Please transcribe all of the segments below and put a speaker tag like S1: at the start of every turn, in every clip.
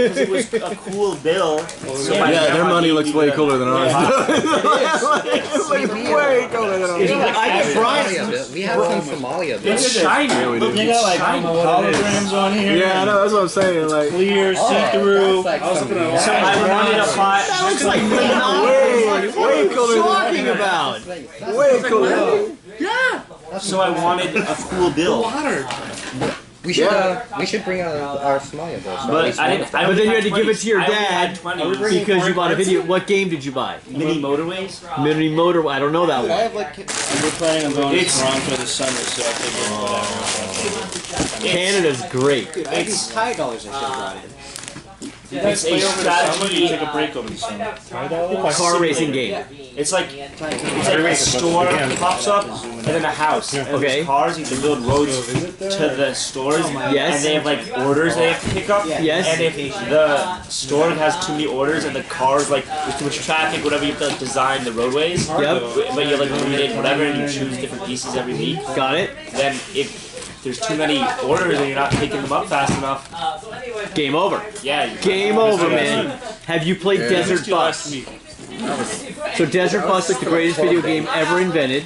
S1: because it was a cool bill. So
S2: yeah, their money looks way cooler than ours. It's way cooler than ours.
S3: We have some Somalia bills.
S1: It's shiny.
S2: Yeah, we do.
S4: You got like holograms on here.
S2: Yeah, I know. That's what I'm saying. Like
S4: Clear, see-through.
S1: So I wanted to buy.
S5: That looks like
S2: way cooler than
S5: talking about.
S2: way cooler.
S4: Yeah.
S1: So I wanted a cool bill.
S4: Water.
S3: We should bring out our Somalia bills.
S1: But I didn't.
S5: But then you had to give it to your dad because you bought a video. What game did you buy?
S1: Mini Motorways.
S5: Mini Motor. I don't know that one.
S4: We're planning on going to Toronto this summer, so I think
S5: Canada's great.
S1: It's
S6: $5 I should have brought in.
S1: it's a strategy.
S4: take a break over the summer.
S5: Car racing game.
S1: It's like a store pops up and then a house. And
S5: Okay.
S1: there's cars. You can build roads to the stores.
S5: Yes.
S1: And they have like orders they have to pick up.
S5: Yes.
S1: And if the store has too many orders and the cars like there's too much traffic, whatever, you have to like design the roadways.
S5: Yep.
S1: But you like read it, whatever, and you choose different pieces every week.
S5: Got it.
S1: Then if there's too many orders and you're not picking them up fast enough,
S5: Game over.
S1: yeah.
S5: Game over, man. Have you played Desert Bus? So Desert Bus is the greatest video game ever invented,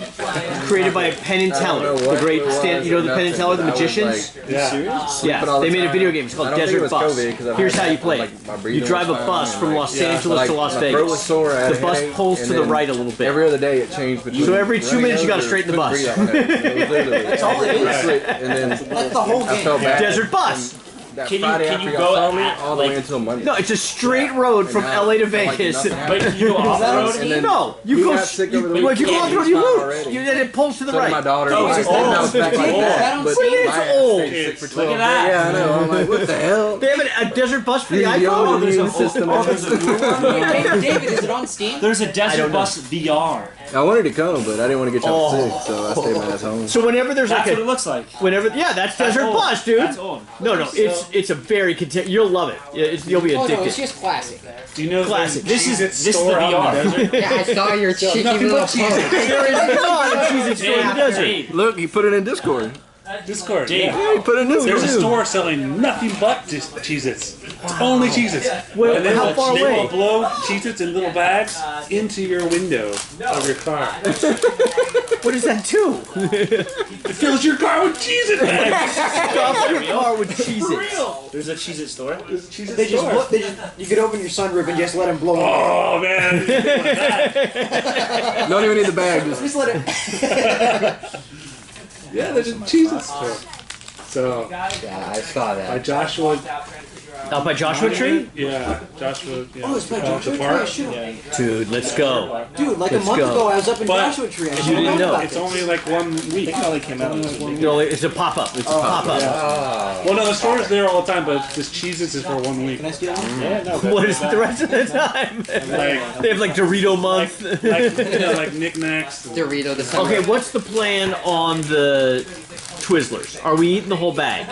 S5: created by Penn and Teller, the great you know the Penn and Teller, the magicians. Yeah, they made a video game. It's called Desert Bus. Here's how you play it. You drive a bus from Los Angeles to Las Vegas. The bus pulls to the right a little bit.
S2: Every other day it changed.
S5: So every 2 minutes you got to straighten the bus.
S6: That's all it is.
S2: And then
S6: That's the whole game.
S5: Desert Bus.
S1: Can you go
S2: all the way until Monday?
S5: No, it's a straight road from LA to Vegas.
S1: But you go off the road?
S2: And then
S5: No, you go. If you go off the road, you lose. Then it pulls to the
S2: so did my
S5: right.
S2: daughter.
S1: Oh,
S2: I
S1: it's
S2: think that was back like that. But
S5: What do you mean
S2: my
S5: it's old?
S2: ass stayed sick for 12
S1: Look at that.
S2: days. Yeah, I know. I'm like, what the hell?
S5: They have a Desert Bus for the
S2: The
S5: iPhone.
S2: old immune system.
S6: David, is it on Steam?
S1: There's a Desert Bus VR.
S2: I wanted to come, but I didn't want to get y'all sick, so I stayed my ass home.
S5: So whenever there's
S1: That's
S5: like
S1: what it looks like.
S5: that's Desert
S1: old.
S5: Bus, dude.
S1: That's old.
S5: No, it's a very you'll love it. You'll be
S6: Oh no, it's
S5: addicted.
S6: just classic.
S4: Do you know
S5: Classic.
S1: This is the VR.
S3: Yeah, I saw your cheeky little post.
S5: There is not a cheese store in the desert.
S1: Dave,
S2: Look, he put it in Discord.
S4: Discord.
S1: Dave.
S4: Yeah.
S2: Yeah, he put it in
S4: There's a
S2: Discord.
S4: store selling nothing but just Cheez-Its. It's only Cheez-Its.
S5: Well,
S4: And they
S5: how
S4: will,
S5: far
S4: they
S5: away?
S4: will blow Cheez-Its in little bags into your window of your car.
S5: What does that do?
S4: It fills your car with Cheez-It bags.
S5: Stop your car with Cheez-Its.
S1: There's a Cheez-It store.
S6: They just you could open your sunroof and just let them blow.
S4: Oh man.
S2: Don't even need the bag.
S6: Just let it.
S4: Yeah, there's a Cheez-Its store. So
S3: Yeah, I saw
S4: by
S3: that.
S4: Joshua.
S5: Out by Joshua Tree?
S4: Yeah, Joshua. Yeah,
S6: Oh, it's by
S4: College
S6: Joshua
S4: Park.
S6: Tree, sure.
S4: Yeah.
S5: Dude, let's go.
S6: Dude, like
S5: Let's
S6: a month
S5: go.
S6: ago, I was up in
S4: But
S6: Joshua Tree. I
S5: you didn't know.
S4: It's only like 1 week. It only came out like 1 week.
S5: No, it's a pop-up. It's a pop-up.
S4: Well, no, the store's there all the time, but this Cheez-Its is for 1 week.
S6: Can I steal one?
S4: Yeah, no.
S5: What is it the rest of the time?
S4: Like,
S5: They have like Dorito month.
S4: like knickknacks.
S3: Dorito the summer.
S5: Okay, what's the plan on the Twizzlers? Are we eating the whole bag?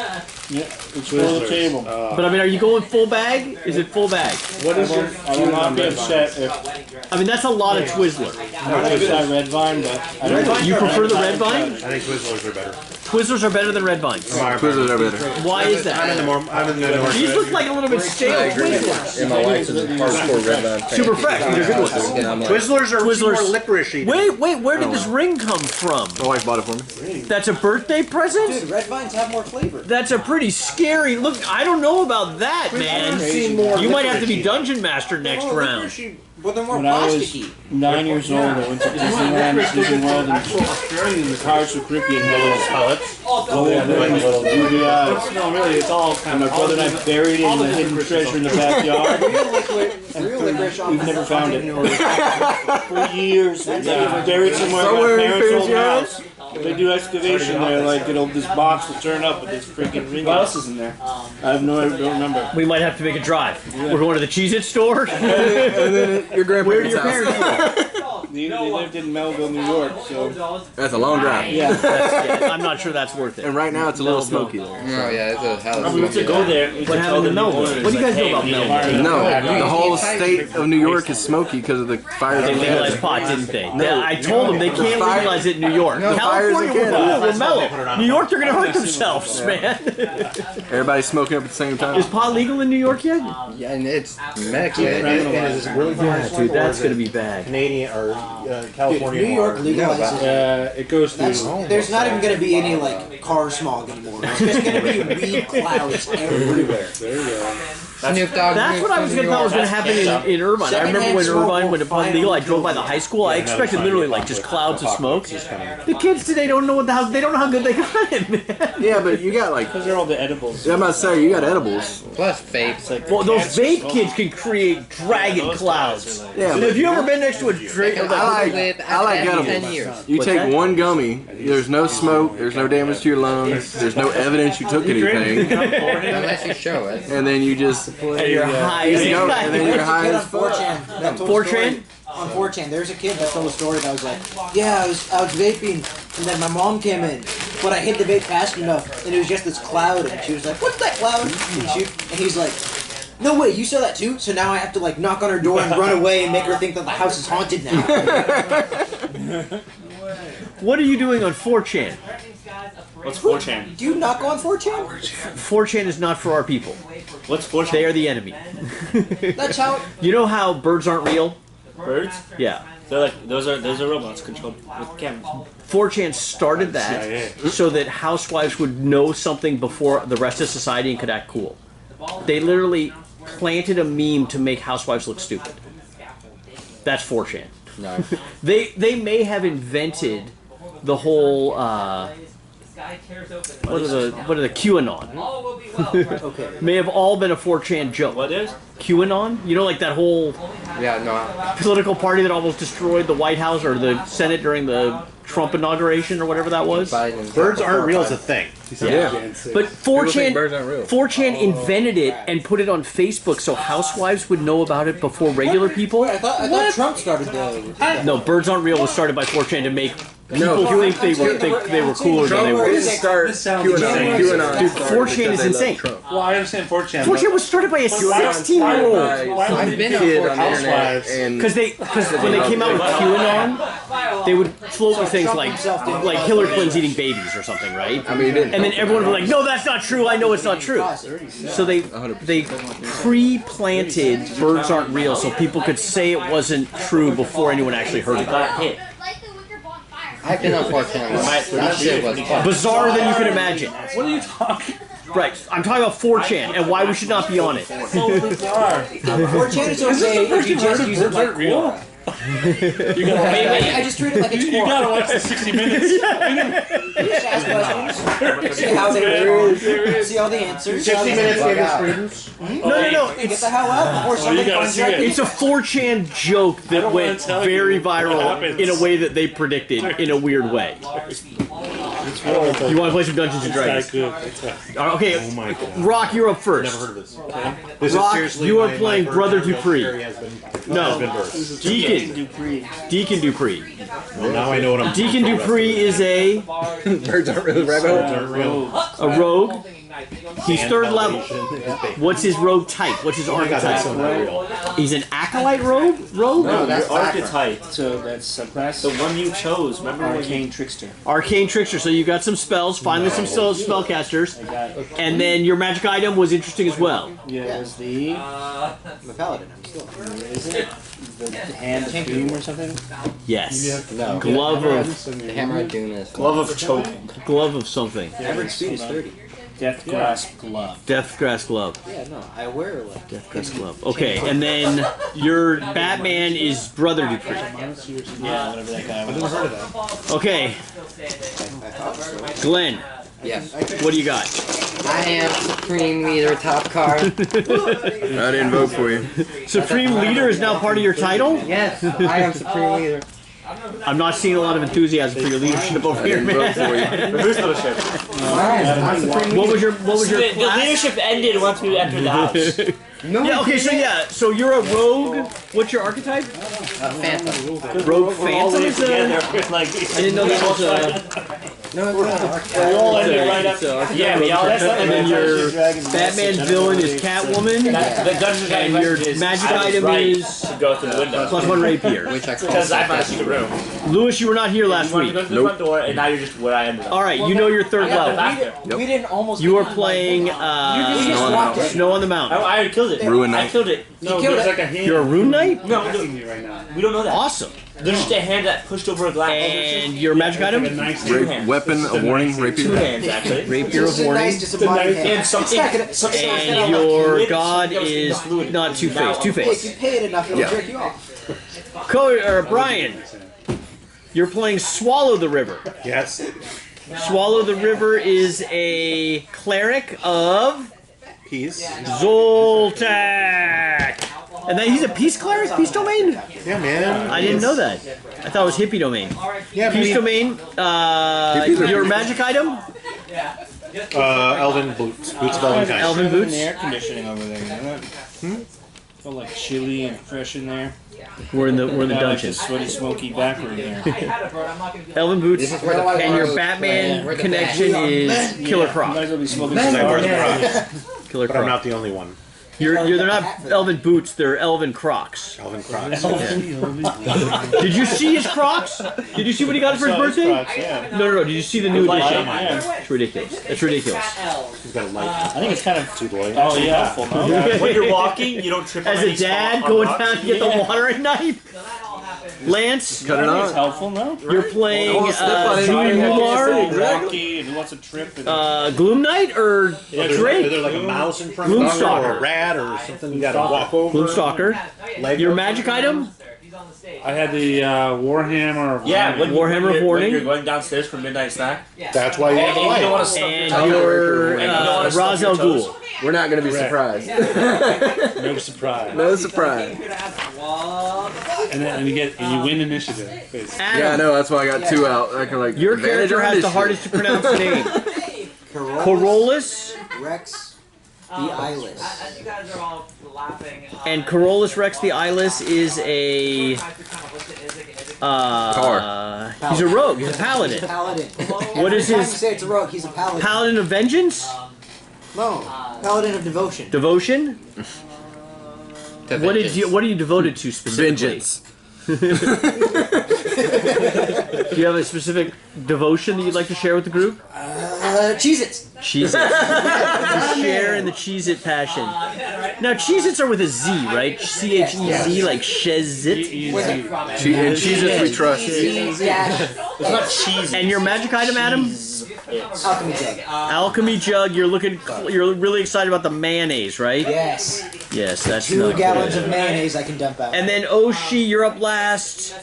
S4: Yeah, it's for the table.
S5: But I mean, are you going full bag? Is it full bag?
S4: What is your? I will not be upset if
S5: I mean, that's a lot of Twizzler.
S4: I decide Red Vine, but I don't
S5: You prefer the Red Vine?
S7: I think Twizzlers are better.
S5: Twizzlers are better than Red Vines.
S2: Twizzlers are better.
S5: Why is
S7: I'm in
S5: that?
S7: the North.
S5: These look like a little bit stale Twizzlers.
S2: And my wife is a hardcore Red Vine fan.
S5: Super fresh. These are good ones.
S2: And I'm like,
S7: Twizzlers are
S5: Twizzlers.
S7: more licorice-y.
S5: Wait, where did this ring come from?
S2: my wife bought it for me.
S5: That's a birthday present?
S6: Dude, red vines have more flavor.
S5: That's a pretty scary look. I don't know about that, man. You might have to be Dungeon Master next round.
S6: Well, they're more
S4: When I was
S6: plasticky.
S4: 9 years old, I went to Disneyland, Disney World, and the Pirates of the Caribbean little pellets. Oh yeah, they're little DVIs. No, really, it's all kind of. My brother and I buried it in the hidden treasure in the backyard.
S6: Real licorice on
S4: We've never found it for years. Yeah, buried somewhere
S2: Somewhere
S4: in
S2: in
S4: my
S2: your
S4: parents' old
S2: parents'
S4: house. If they do excavation there, like this box will turn up with this freaking ring. What else is in there? I have no idea. Don't remember.
S5: We might have to make a drive. We're going to the Cheez-It store.
S2: And then your grandpa
S5: Where do
S2: gets
S5: your
S2: out.
S5: parents live?
S4: They lived in Melville, New York, so
S2: That's a long drive.
S5: Yeah, I'm not sure that's worth it.
S2: And right now it's a little smoky there.
S3: Oh yeah, it's a house.
S1: We used to go there. We used
S5: What
S1: to tell
S5: happened
S1: the
S5: in
S1: new
S5: Melbourne?
S1: owners,
S5: What do you guys
S1: like,
S5: know about
S1: hey, we need
S5: Melbourne?
S2: No, the whole state of New York is smoky because of the fires
S5: They
S2: in
S5: legalized
S2: Canada.
S5: pot, didn't they? I told them they can't legalize it in New York.
S2: No, fires in
S5: California, we're
S2: Canada.
S5: cool, we're mellow. New York, they're gonna hurt themselves, man.
S2: Everybody's smoking up at the same time.
S5: Is pot legal in New York yet?
S3: Yeah, and it's medical.
S7: And is this really
S5: Yeah, dude, that's gonna be bad.
S7: Canadian or California?
S6: New York legalizes.
S7: It goes through.
S6: There's not even going to be any like car smog anymore. It's just going to be weed clouds everywhere.
S7: There you go.
S3: Snoop Dogg.
S5: That's what I was gonna thought was gonna happen in Irvine. I remember when Irvine, when it was legal, I drove by the high school. I expected literally like just clouds of smoke. The kids today don't know what the hell. They don't know how good they can run it, man.
S2: Yeah, but you got like,
S4: those are all the edibles.
S2: I'm about to say, you got edibles.
S3: Plus vapes.
S5: Well, those vape kids can create dragon clouds.
S2: Yeah,
S5: Have you ever been next to a drink?
S2: I like edibles.
S3: 10 years.
S2: You
S5: What's
S2: take
S5: that?
S2: one gummy, there's no smoke, there's no damage to your lungs, there's no evidence you took anything,
S3: Unless you show it.
S2: and then you just
S5: And you're high as
S2: you go, and then
S6: There's
S2: you're
S6: a
S2: high
S6: kid
S2: as
S6: on
S2: fuck.
S6: 4chan that told a
S5: 4chan?
S6: story- On 4chan, there's a kid that told a story that was like, yeah, I was vaping, and then my mom came in, but I hit the vape fast enough, and it was just this cloud, and she was like, what's that cloud? And he's like, no way, you saw that too? So now I have to like knock on her door and run away and make her think that the house is haunted now.
S5: What are you doing on 4chan?
S1: What's 4chan?
S6: Do you not go on 4chan?
S5: 4chan is not for our people.
S1: What's 4chan?
S5: They are the enemy.
S6: That's how.
S5: You know how birds aren't real?
S1: Birds?
S5: Yeah.
S1: They're like those are robots controlled with cameras.
S5: 4chan started that so that housewives would know something before the rest of society and could act cool. They literally planted a meme to make housewives look stupid. That's 4chan.
S3: No.
S5: They may have invented the whole what are the QAnon?
S6: Okay.
S5: May have all been a 4chan joke.
S1: What is?
S5: QAnon? You know, like that whole
S3: Yeah, no.
S5: political party that almost destroyed the White House or the Senate during the Trump inauguration or whatever that was.
S3: Biden.
S7: Birds aren't real as a thing.
S2: Yeah.
S5: But
S2: People think birds aren't real.
S5: 4chan invented it and put it on Facebook so housewives would know about it before regular people.
S6: I thought Trump started the.
S5: No, Birds Aren't Real was started by 4chan to make
S2: No,
S5: people think they were cooler than they
S2: Trump
S5: were.
S2: didn't start QAnon. QAnon
S5: Dude,
S2: started
S5: 4chan
S2: because
S5: is
S2: they
S5: insane.
S2: love Trump.
S4: Well, I understand 4chan.
S5: 4chan was started by a 16-year-old.
S3: I've been
S2: Kid
S3: on
S2: on the internet,
S7: Housewives.
S2: and
S5: Because when they came out with QAnon, they would float with things like Hillary Clinton's eating babies or something, right?
S2: I mean, he didn't.
S5: And then everyone was like, no, that's not true. I know it's not true. So they pre-planted Birds Aren't Real so people could say it wasn't true before anyone actually heard it.
S1: Got hit.
S3: I've been on 4chan. That shit was fun.
S5: Bizarrer than you can imagine. What are you talking? Right, I'm talking about 4chan and why we should not be on it.
S6: 4chan is okay if you just use it like Quora. I just treat it like it's
S7: You
S6: Quora.
S7: gotta watch the 60 Minutes.
S6: You just ask questions, see how they work, see all the answers.
S7: 60 Minutes
S3: Bug
S7: gave us
S3: out.
S7: students.
S5: No.
S6: Get the hell out before somebody
S7: gotta
S6: finds
S7: see
S6: your
S7: it.
S6: ID.
S5: It's a 4chan joke that
S7: don't
S5: went
S7: wanna tell
S5: very
S7: you what
S5: viral
S7: happens.
S5: in a way that they predicted in a weird way. You want to play some Dungeons and Dragons? Okay,
S7: Oh my god.
S5: Rock, you're up first.
S7: Never heard of this. This
S5: Rock,
S7: is seriously
S5: you are
S7: my
S5: playing
S7: first
S5: Brother
S7: joke.
S5: Dupree.
S7: Harry has been
S5: No,
S7: birthed.
S5: Deacon Dupree.
S7: Well, now I know what I'm
S5: Deacon Dupree is a
S2: birds aren't really rabbit hole.
S5: rogue. He's third level. What's his rogue type? What's his archetype? He's an acolyte rogue?
S3: No,
S1: Your
S3: that's
S1: archetype.
S4: So that's subclass.
S1: The one you chose. Remember when you
S4: Arcane Trickster.
S5: Arcane Trickster. So you got some spells, finally some spellcasters. And then your magic item was interesting as well.
S4: Yeah, it was the
S6: I'm a paladin. I'm still.
S4: is it the hand of doom or something?
S5: Yes.
S3: No.
S5: Glove of
S3: The Hammer of Doom is.
S1: glove of choking.
S5: glove of something.
S6: Average speed is 30.
S4: Death Grasp Glove.
S5: Death Grass Glove.
S6: Yeah, no, I wear like.
S5: Death Grass Glove. Okay, and then your Batman is Brother Dupree.
S4: Yeah, whatever that guy was.
S5: Okay, Glenn,
S3: Yes.
S5: what do you got?
S3: I am Supreme Leader Top Card.
S2: I didn't vote for you.
S5: Supreme Leader is now part of your title?
S3: Yes, I am Supreme Leader.
S5: I'm not seeing a lot of enthusiasm for your leadership over here, man.
S1: Reverse leadership.
S5: What was your
S1: The
S5: class?
S1: leadership ended once we entered the house.
S5: Yeah, okay, so you're a rogue. What's your archetype?
S3: Phantom.
S5: Rogue Phantom is
S1: Together,
S5: a...
S1: like,
S5: I didn't know that was a...
S3: No, it's not.
S4: We all ended right up.
S1: yeah, we all that's
S5: And then your Batman's villain is Catwoman,
S1: the Dungeons
S5: and your magic item is
S1: to go through the window.
S5: +1 rapier.
S3: Which I call
S1: Because I found a secret room.
S5: Lewis, you were not here last
S1: You wanted
S5: week.
S1: to go through the front door, and now you're just where I ended up.
S5: All right, you know your third level.
S1: Back there.
S6: We didn't almost.
S5: You are playing
S6: You just walked in.
S5: Snow on the Mountain.
S1: I already killed it.
S2: Ruin
S1: I
S2: Knight.
S1: killed it.
S4: No,
S6: killed
S4: there's
S6: it.
S4: like a hand.
S5: You're a Rune Knight?
S1: No,
S4: asking me right now.
S1: we don't know that.
S5: Awesome.
S1: There's just a hand that pushed over a glass.
S5: And your magic item?
S4: Like a nice
S2: Weapon, a warning,
S1: Two
S2: rapier.
S1: hands, actually.
S5: Rapier of
S6: Just a
S5: Warning.
S6: nice, just a mighty hand.
S1: And something.
S6: And
S5: And your god is not Two-Face.
S6: If
S5: Two-Face.
S6: you pay it enough, it'll
S2: Yeah.
S6: jerk you off.
S5: Brian, you're playing Swallow the River.
S7: Yes.
S5: Swallow the River is a cleric of
S7: Peace.
S5: Zoltak. And then he's a peace cleric? Peace domain?
S7: Yeah, man.
S5: I didn't know that. I thought it was hippie domain.
S7: Yeah,
S5: Peace
S7: man.
S5: domain, your magic item?
S7: Elven boots. Boots of Elven kind.
S5: Elven boots?
S4: The air conditioning over there, you know that? Felt like chilly and fresh in there.
S5: We're in the
S4: Got like
S5: dungeon.
S4: a sweaty, smoky back room there.
S5: Elven boots,
S3: This is where the
S5: and your
S3: pros
S5: Batman
S3: play.
S5: connection is Killer
S4: You
S5: Croc.
S4: might as well be smoking
S7: I wear the
S4: cigars.
S7: Crocs,
S5: Killer
S7: but I'm
S5: Croc.
S7: not the only one.
S5: They're not Elven boots, they're Elven Crocs.
S7: Elven Crocs.
S5: Did you see his Crocs? Did you see what he got for his birthday?
S4: Crocs, yeah.
S5: No. Did you see the new edition?
S4: Yeah.
S5: It's ridiculous. It's ridiculous.
S7: He's got a light.
S4: I think it's kind of
S7: Too low.
S4: Oh yeah.
S1: When you're walking, you don't trip on
S5: As a
S1: any
S5: dad
S1: spot on
S5: going
S1: rocks.
S5: down to get the water at night. Lance,
S2: Cut it
S4: It's
S2: on.
S4: helpful, no?
S5: you're playing
S2: Don't step on it.
S5: Julie Newmar,
S4: Rocky and who wants a trip? And
S5: Gloom Knight, or
S7: Is
S5: Drake?
S7: there like a mouse in front of
S5: Gloom
S7: you or
S5: Stalker.
S7: a rat or something you gotta walk over?
S5: Gloomstalker. Your magic item?
S4: I had the Warhammer.
S1: Yeah, when
S5: Warhammer
S1: when
S5: Warning.
S1: you're going downstairs for midnight snack.
S7: That's why you have
S1: And
S7: the
S1: you don't want
S7: light.
S1: to stuff
S5: And
S1: your toes.
S5: your
S1: And you don't wanna stuff
S5: Ra's
S1: your
S5: al
S1: toes.
S5: Ghul.
S2: We're not gonna be
S4: Correct.
S2: surprised.
S4: No surprise.
S2: No surprise.
S4: And you win initiative. Basically.
S2: Yeah, I
S5: Adam,
S2: know. That's why I got two out. I can like.
S5: your
S2: advantage
S5: character
S2: on
S5: has the
S2: initiative.
S5: hardest to pronounce name. Corollas,
S6: Rex, the eyeless.
S8: As you guys are all laughing,
S5: and Corollas Rex the Eyeless is a he's a rogue. He's a paladin.
S6: Paladin.
S5: What is
S6: Every time you
S5: his
S6: say it's a rogue, he's a paladin.
S5: paladin of vengeance?
S6: No, paladin of devotion.
S5: Devotion?
S3: To
S5: What
S3: vengeance.
S5: What are you devoted to specifically?
S2: Vengeance.
S5: Do you have a specific devotion that you'd like to share with the group?
S6: Cheez-Its.
S5: Cheez-Its. You share in the Cheez-It passion. Now, Cheez-Its are with a Z, right? C-H-E-Z, like Shezit.
S2: And Cheez-Its we trust.
S6: Yeah.
S1: It's not cheesy.
S5: And your magic item, Adam?
S6: Alchemy jug.
S5: Alchemy jug. You're really excited about the mayonnaise, right?
S6: Yes.
S5: Yes, that's
S6: 2
S5: not
S6: gallons
S5: good.
S6: of mayonnaise I can dump out.
S5: And then Oshi, you're up last.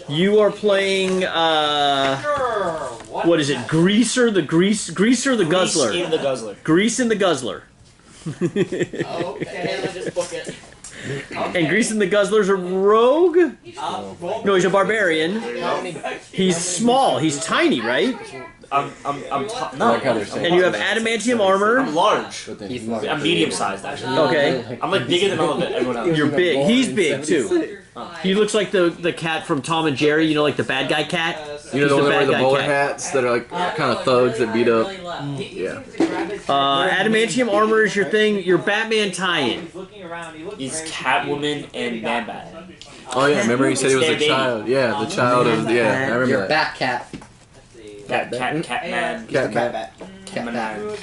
S5: You are playing what is it? Greaser the Guzzler.
S1: Grease in the guzzler.
S5: Grease in the Guzzler.
S8: okay, let's just book it.
S5: And Grease in the Guzzler's a rogue? No, he's a barbarian. He's small. He's tiny, right?
S1: No.
S5: And you have adamantium armor.
S1: I'm large.
S3: He's large.
S1: I'm medium sized actually.
S5: Okay.
S1: I'm like bigger than all of it. Everyone else.
S5: You're big. He's big too. He looks like the cat from Tom and Jerry. You know, like the bad guy cat.
S2: You know
S5: He's
S2: the one that wear
S5: bad
S2: the
S5: guy
S2: bowler
S5: cat.
S2: hats that are like kind of thugs that beat up. Yeah.
S5: Adamantium armor is your thing. Your Batman tie-in.
S1: He's Catwoman and Man-Bat.
S2: Oh yeah, remember he said he was a
S1: It's their
S2: child. Yeah, the child of I remember
S3: Your
S2: that.
S3: back cat.
S1: Catman.
S2: Cat
S6: Cat
S2: bat.
S6: bat.
S1: Catman.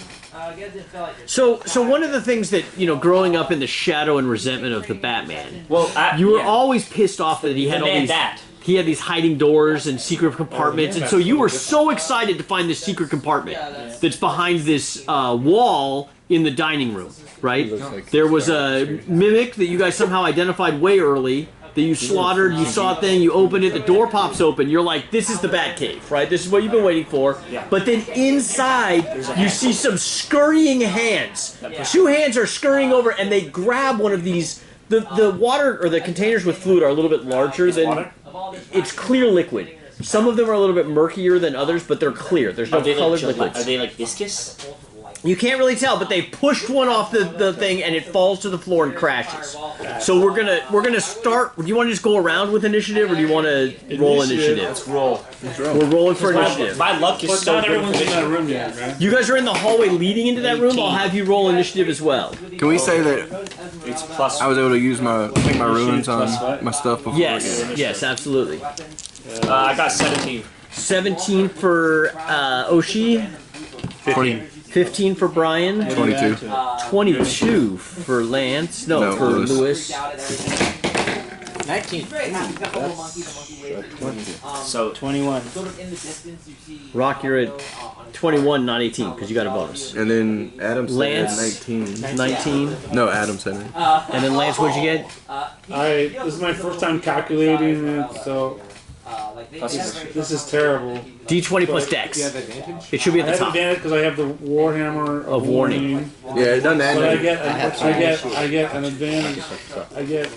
S5: So one of the things that growing up in the shadow and resentment of the Batman,
S1: Well,
S5: you were
S1: yeah.
S5: always pissed off that he had
S1: The
S5: all these.
S1: Man-Bat.
S5: He had these hiding doors and secret compartments, and so you were so excited to find this secret compartment that's behind this wall in the dining room, right? There was a mimic that you guys somehow identified way early that you slaughtered. You saw a thing, you opened it, the door pops open. You're like, this is the Batcave, right? This is what you've been waiting for.
S1: Yeah.
S5: But then inside, you see some scurrying hands. 2 hands are scurrying over, and they grab one of these. The water or the containers with food are a little bit larger than it's clear liquid. Some of them are a little bit murkier than others, but they're clear. There's no
S1: Are they
S5: colored
S1: like,
S5: liquids.
S1: Are they like viscous?
S5: You can't really tell, but they pushed one off the thing and it falls to the floor and crashes. So we're gonna start. Do you want to just go around with initiative, or do you want to roll initiative?
S1: Let's roll.
S5: We're rolling for initiative.
S1: My luck is
S4: But
S1: so
S4: not
S1: good.
S4: everyone's in that room yet, right?
S5: You guys are in the hallway leading into that room. I'll have you roll initiative as well.
S2: Can we say that
S1: It's plus.
S2: I was able to use take my ruins on my stuff before?
S5: Yes, yes, absolutely.
S1: I got 17.
S5: 17 for Oshi, 15 for Brian,
S2: 22.
S5: 22 for Lance. No,
S2: No,
S5: for
S2: Lewis.
S6: 19.
S1: So
S4: 21.
S5: Rock, you're at 21, not 18, because you got a bonus.
S2: And then Adam said
S5: Lance.
S2: 19.
S5: 19.
S2: No, Adam said it.
S5: And then Lance, what'd you get?
S4: This is my first time calculating it, so this is terrible.
S5: D20 plus Dex. It should be
S4: I
S5: at the
S4: have
S5: top.
S4: advantage because I have the Warhammer
S5: Of warning.
S2: Yeah, it doesn't add
S4: But I
S2: anything.
S4: get an advantage. I get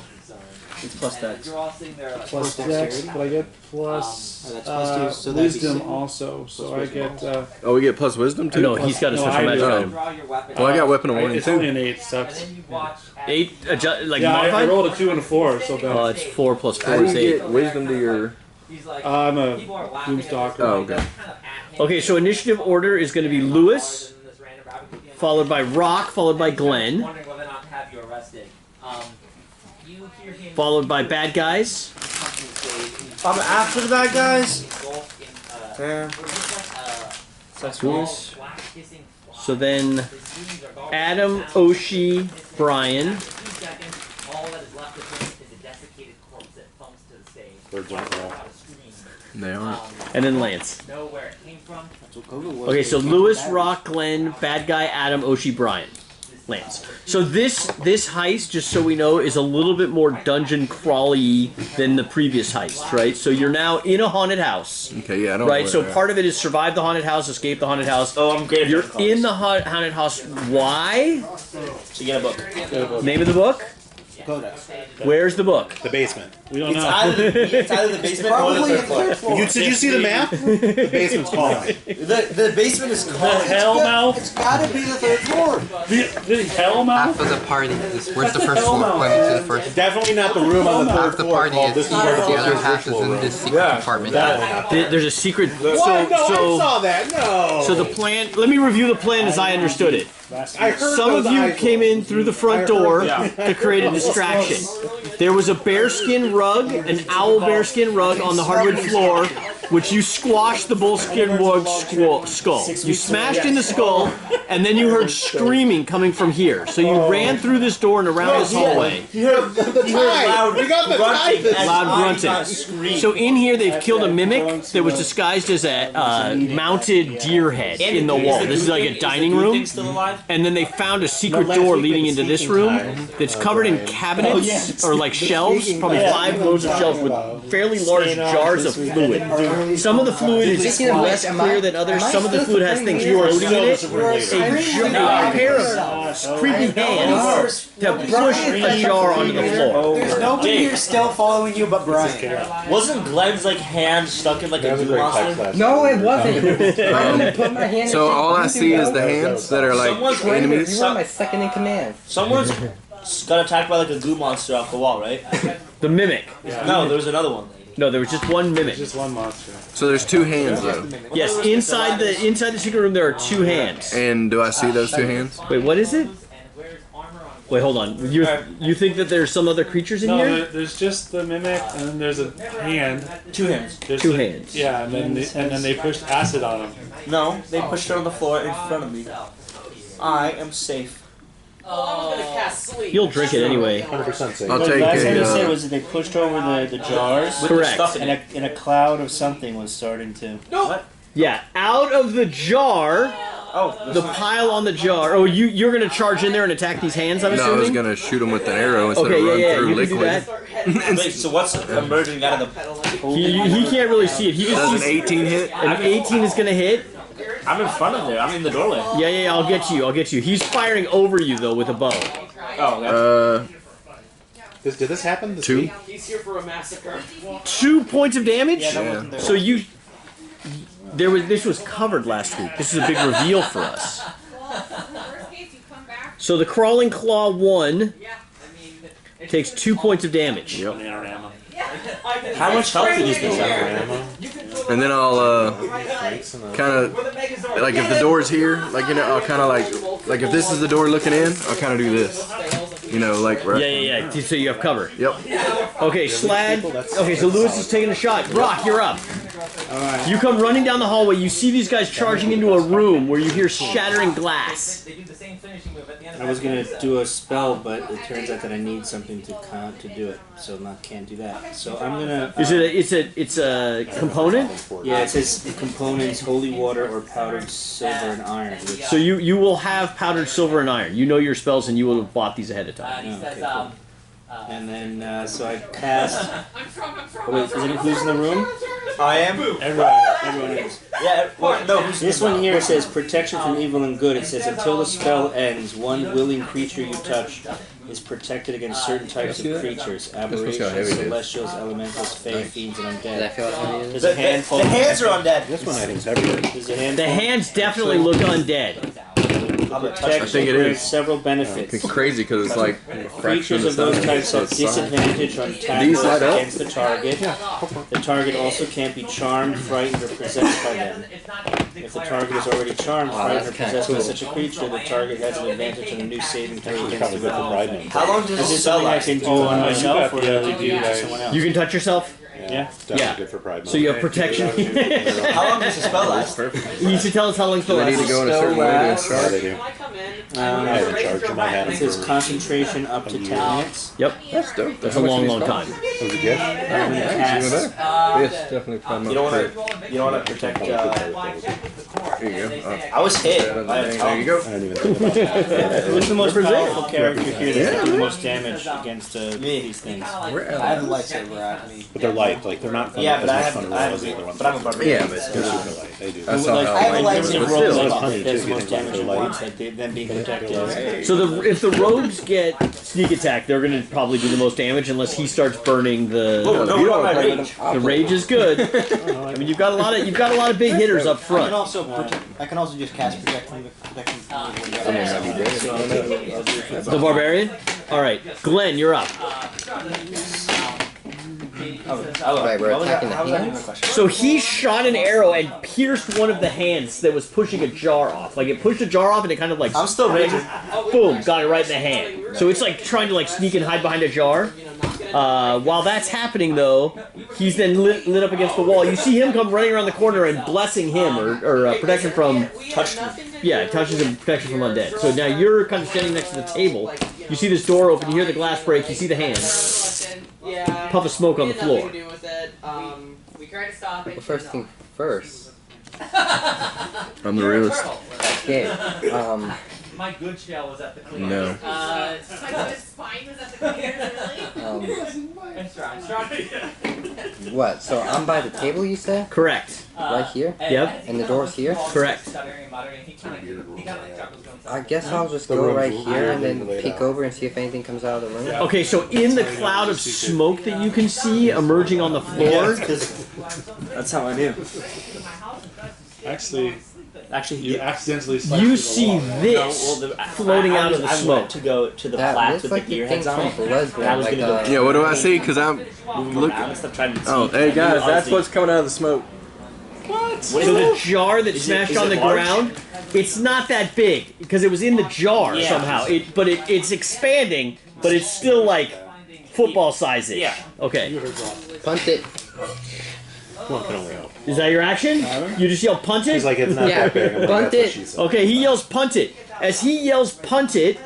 S1: it's plus that.
S4: plus Dex, but I get plus
S6: that's plus 2, so that'd be
S4: wisdom
S6: 6.
S4: also. So I get
S2: Oh, we get plus wisdom too?
S5: No, he's got a
S4: No,
S5: special
S4: I
S5: magic
S4: do.
S5: item.
S2: Well, I got weapon of warning
S4: it's only
S2: too.
S4: an 8. Sucks.
S5: 8, like
S4: Yeah, I
S5: modified?
S4: rolled a 2 and a 4, so bad.
S5: It's 4 plus 4
S2: How do
S5: is
S2: you
S5: 8.
S2: get wisdom to your...
S4: I'm a Doomstalker.
S2: Oh, okay.
S5: Okay, so initiative order is going to be Lewis, followed by Rock, followed by Glenn, followed by Bad Guys,
S1: I'm after the bad guys. Yeah.
S5: Lewis. So then Adam, Oshi, Brian,
S2: They aren't.
S5: and then Lance. Okay, so Lewis, Rock, Glenn, Bad Guy, Adam, Oshi, Brian, Lance. So this heist, just so we know, is a little bit more dungeon crawly than the previous heist, right? So you're now in a haunted house,
S2: Okay, yeah, I don't
S5: right?
S2: know
S5: So
S2: where-
S5: part of it is survive the haunted house, escape the haunted house.
S1: Oh, I'm great.
S5: You're in the haunted house. Why?
S1: To get a book.
S5: Name of the book?
S6: Codex.
S5: Where's the book?
S7: The basement.
S4: We don't
S1: It's
S4: know.
S1: either the basement or
S6: Probably
S1: the
S6: the
S1: third
S6: third
S1: floor.
S6: floor.
S7: Did you see the map? The basement's calling.
S1: The basement is called.
S4: Hell mouth?
S6: It's gotta be the third floor.
S4: The hell mouth?
S3: Half of the party is where's the first floor? Point me to the first.
S7: Definitely not the room on the third
S3: Half the
S7: floor.
S3: party
S7: Paul.
S3: is
S7: This is where
S3: the other
S7: first
S3: half is
S7: ritual
S3: in
S7: room.
S3: this secret compartment.
S5: There's a secret.
S7: What? No, I saw that. No.
S5: So the plan. Let me review the plan as I understood it.
S7: I heard
S5: Some of
S7: those
S5: you
S7: eyes
S5: came
S7: roll.
S5: in through the front door to create a distraction. There was a bearskin rug, an owl bearskin rug on the hardwood floor, which you squashed the bullskin rug skull. You smashed in the skull, and then you heard screaming coming from here. So you ran through this door and around this hallway.
S7: You heard the tide. We got the tide.
S5: Loud grunting. So in here they've killed a mimic that was disguised as a mounted deer head in the wall. This is like a dining room.
S1: Still alive?
S5: And then they found a secret door leading into this room that's covered in cabinets or like shelves, probably 5 rows of shelves with fairly large jars of fluid. Some of the fluid is less clear than others. Some of the fluid has things floating in it. A pair of creepy hands to push a jar onto the floor.
S6: There's nobody here still following you but Brian.
S1: Wasn't Glenn's like hand stuck in like a goo monster?
S3: No, it wasn't. I'm gonna put my hand.
S2: So all I see is the hands that are like
S1: Someone's
S2: enemies.
S3: You are my second in command.
S1: Someone's got attacked by like a goo monster off the wall, right?
S5: The mimic.
S1: No, there was another one.
S5: No, there was just one mimic.
S4: Just one monster.
S2: So there's 2 hands though.
S5: Yes, inside the secret room there are 2 hands.
S2: And do I see those 2 hands?
S5: Wait, what is it? Wait, hold on. You think that there's some other creatures in
S4: No,
S5: here?
S4: there's just the mimic, and then there's a hand.
S1: 2 hands.
S4: There's
S5: 2
S4: the-
S5: hands.
S4: Yeah, and then they pushed acid on him.
S1: No, they pushed her on the floor in front of me. I am safe.
S5: You'll drink it anyway.
S7: 100% safe.
S2: I'll
S9: What
S2: take
S9: I was going to say
S2: a.
S9: was that they pushed over the jars,
S1: With the
S5: Correct.
S1: stuff in it.
S9: and a cloud of something was starting to.
S5: Yeah, out of the jar, the pile on the jar. Oh, you're gonna charge in there and attack these hands, I'm
S2: No, I was
S5: assuming?
S2: gonna shoot him with an arrow instead
S5: Okay,
S2: of run
S5: yeah,
S2: through
S5: you can do
S2: liquid.
S5: that.
S1: Wait, so what's emerging out of the...
S5: He can't really see it. He just
S2: Does an
S5: sees
S2: 18 hit?
S5: an 18 is gonna hit.
S1: I'm in front of there. I'm in the doorway.
S5: Yeah, I'll get you. He's firing over you though with a bow.
S1: Oh, that's...
S7: Did this happen? This
S2: 2.
S7: week?
S8: He's here for a massacre.
S5: 2 points of damage.
S1: Yeah, that wasn't there.
S5: So this was covered last week. This is a big reveal for us. So the crawling claw 1 takes 2 points of damage.
S2: Yep.
S1: How much health did these things have?
S2: And then I'll kind of like if the door's here, like I'll kind of like if this is the door looking in, I'll kind of do this. Like right.
S5: Yeah. So you have cover.
S2: Yep.
S5: Okay, Slad. Okay, so Lewis is taking a shot. Brock, you're up. Alright. You come running down the hallway. You see these guys charging into a room where you hear shattering glass.
S9: I was gonna do a spell, but it turns out that I need something to do it, so can't do that. So I'm gonna.
S5: It's a component?
S9: Yeah, it says the components: holy water or powdered silver and iron.
S5: So you will have powdered silver and iron. You know your spells, and you will have bought these ahead of time.
S9: Okay, cool. And then so I cast. Oh, wait, who's in the room?
S1: I am.
S9: Everyone is.
S1: Yeah, no.
S9: This one here says protection from evil and good. It says until the spell ends, one willing creature you touch is protected against certain types of creatures: aberrations, celestials, elementals, fae, fiends, and undead. There's a handful.
S1: The hands are undead.
S7: This one I think is everywhere.
S9: There's a handful.
S5: The hands definitely look undead.
S9: Protection
S2: I think it
S9: brings
S2: is.
S9: several benefits.
S2: It's crazy because it's like a fraction
S9: Creatures
S2: of
S9: of
S2: the
S9: those
S2: size.
S9: types
S2: So
S9: have
S2: it's solid.
S9: disadvantage on attack
S2: These
S9: rolls
S2: light up?
S9: against the target. The target also can't be charmed, frightened, or possessed by them. If the target is already charmed, frightened, or possessed by such a creature, the target has an advantage on a new saving throw against
S7: Probably
S9: the
S7: good for
S9: roll.
S7: bride name.
S1: How long does
S9: Is
S1: this
S9: this
S1: spell
S9: something I
S1: last?
S9: can do on myself or do I do to someone else?
S5: You can touch yourself.
S9: Yeah.
S7: Definitely
S5: Yeah.
S7: good for pride.
S5: So you have protection.
S1: How long does the spell last?
S5: You should tell us how long the
S2: Do I need to go in a certain way to
S7: Yeah,
S2: start?
S7: they do. I haven't charged them. I had
S9: It
S7: them
S9: says
S7: for
S9: concentration up to 10 minutes.
S5: Yep.
S2: That's dope.
S5: That's a long time.
S2: It
S7: was a gift.
S9: Cast.
S2: Yes, definitely.
S1: You don't want to protect.
S2: Here you go.
S1: I was hit.
S2: There you go.
S7: I don't even think about that.
S9: Who's the most powerful character here that can do the most damage against these things?
S6: I have a lightsaber at me.
S7: But they're light, like they're not fun.
S1: Yeah, but
S7: as
S1: I
S7: much fun
S1: have.
S7: to roll as the other ones.
S1: But I'm a barbarian.
S2: Yeah, but
S7: They're super light. They do.
S2: that's not how
S6: I have a
S2: I
S6: lightsaber.
S2: but
S9: Rolls
S2: still.
S9: like
S7: funny,
S9: does
S7: too,
S9: most
S7: if you think
S9: damage at
S7: they're
S9: once, like them being protected.
S5: So if the rogues get sneak attack, they're going to probably do the most damage unless he starts burning the.
S1: Oh, no,
S2: You
S1: what about my
S2: don't-
S1: rage?
S5: The rage is good. I mean, you've got a lot of big hitters up
S6: I can
S5: front.
S6: also I can also just cast protection.
S5: The barbarian. All right, Glenn, you're up.
S3: Right, we're attacking the hands.
S5: So he shot an arrow and pierced one of the hands that was pushing a jar off. Like it pushed a jar off and it kind of like.
S1: I'm still raging.
S5: Boom! Got it right in the hand. So it's like trying to like sneak and hide behind a jar. While that's happening, though, he's then lit up against the wall. You see him come running around the corner and blessing him, or protection from touches him, protection from undead. So now you're kind of standing next to the table. You see this door open. You hear the glass break. You see the hand. Puff of smoke on the floor.
S8: We tried to stop it.
S3: Well, first thing first.
S2: I'm the realist.
S3: Okay.
S8: My good shell was at the cleaners.
S2: No.
S8: My good spine was at the cleaners, really?
S3: What? So I'm by the table, you said?
S5: Correct.
S3: Right here?
S5: Yep.
S3: And the door's here?
S5: Correct.
S3: I guess I'll just go right here and then peek over and see if anything comes out of the room.
S5: Okay, so in the cloud of smoke that you can see emerging on the floor,
S9: That's how I do.
S7: Actually, you accidentally.
S5: you see this floating out of the
S1: I
S5: smoke.
S1: went to go to the
S3: That
S1: plat
S3: looks
S1: with
S3: like
S1: the
S3: the
S1: gear
S3: thing
S1: heads on
S3: from
S1: it.
S3: Bloodborne,
S1: And I was
S3: like
S1: gonna go.
S2: Yeah, what do I see? Because I'm
S1: Look.
S2: look.
S1: I'm trying to see.
S2: Oh, hey guys, that's what's coming out of the smoke.
S5: So the jar that smashed
S1: is
S5: on
S1: it
S5: the
S1: large?
S5: ground, it's not that big because it was in the jar
S1: Yeah.
S5: somehow. It's expanding, but it's still like football size-ish.
S1: Yeah.
S5: Okay.
S3: Punt it.
S7: One can only hope.
S5: Is that your action? You just yell punt it?
S7: He's like, it's not
S3: Yeah,
S7: that big. I'm like,
S3: bunt
S7: that's what
S3: it.
S7: she said.
S5: Okay, he yells punt it. As he yells punt it,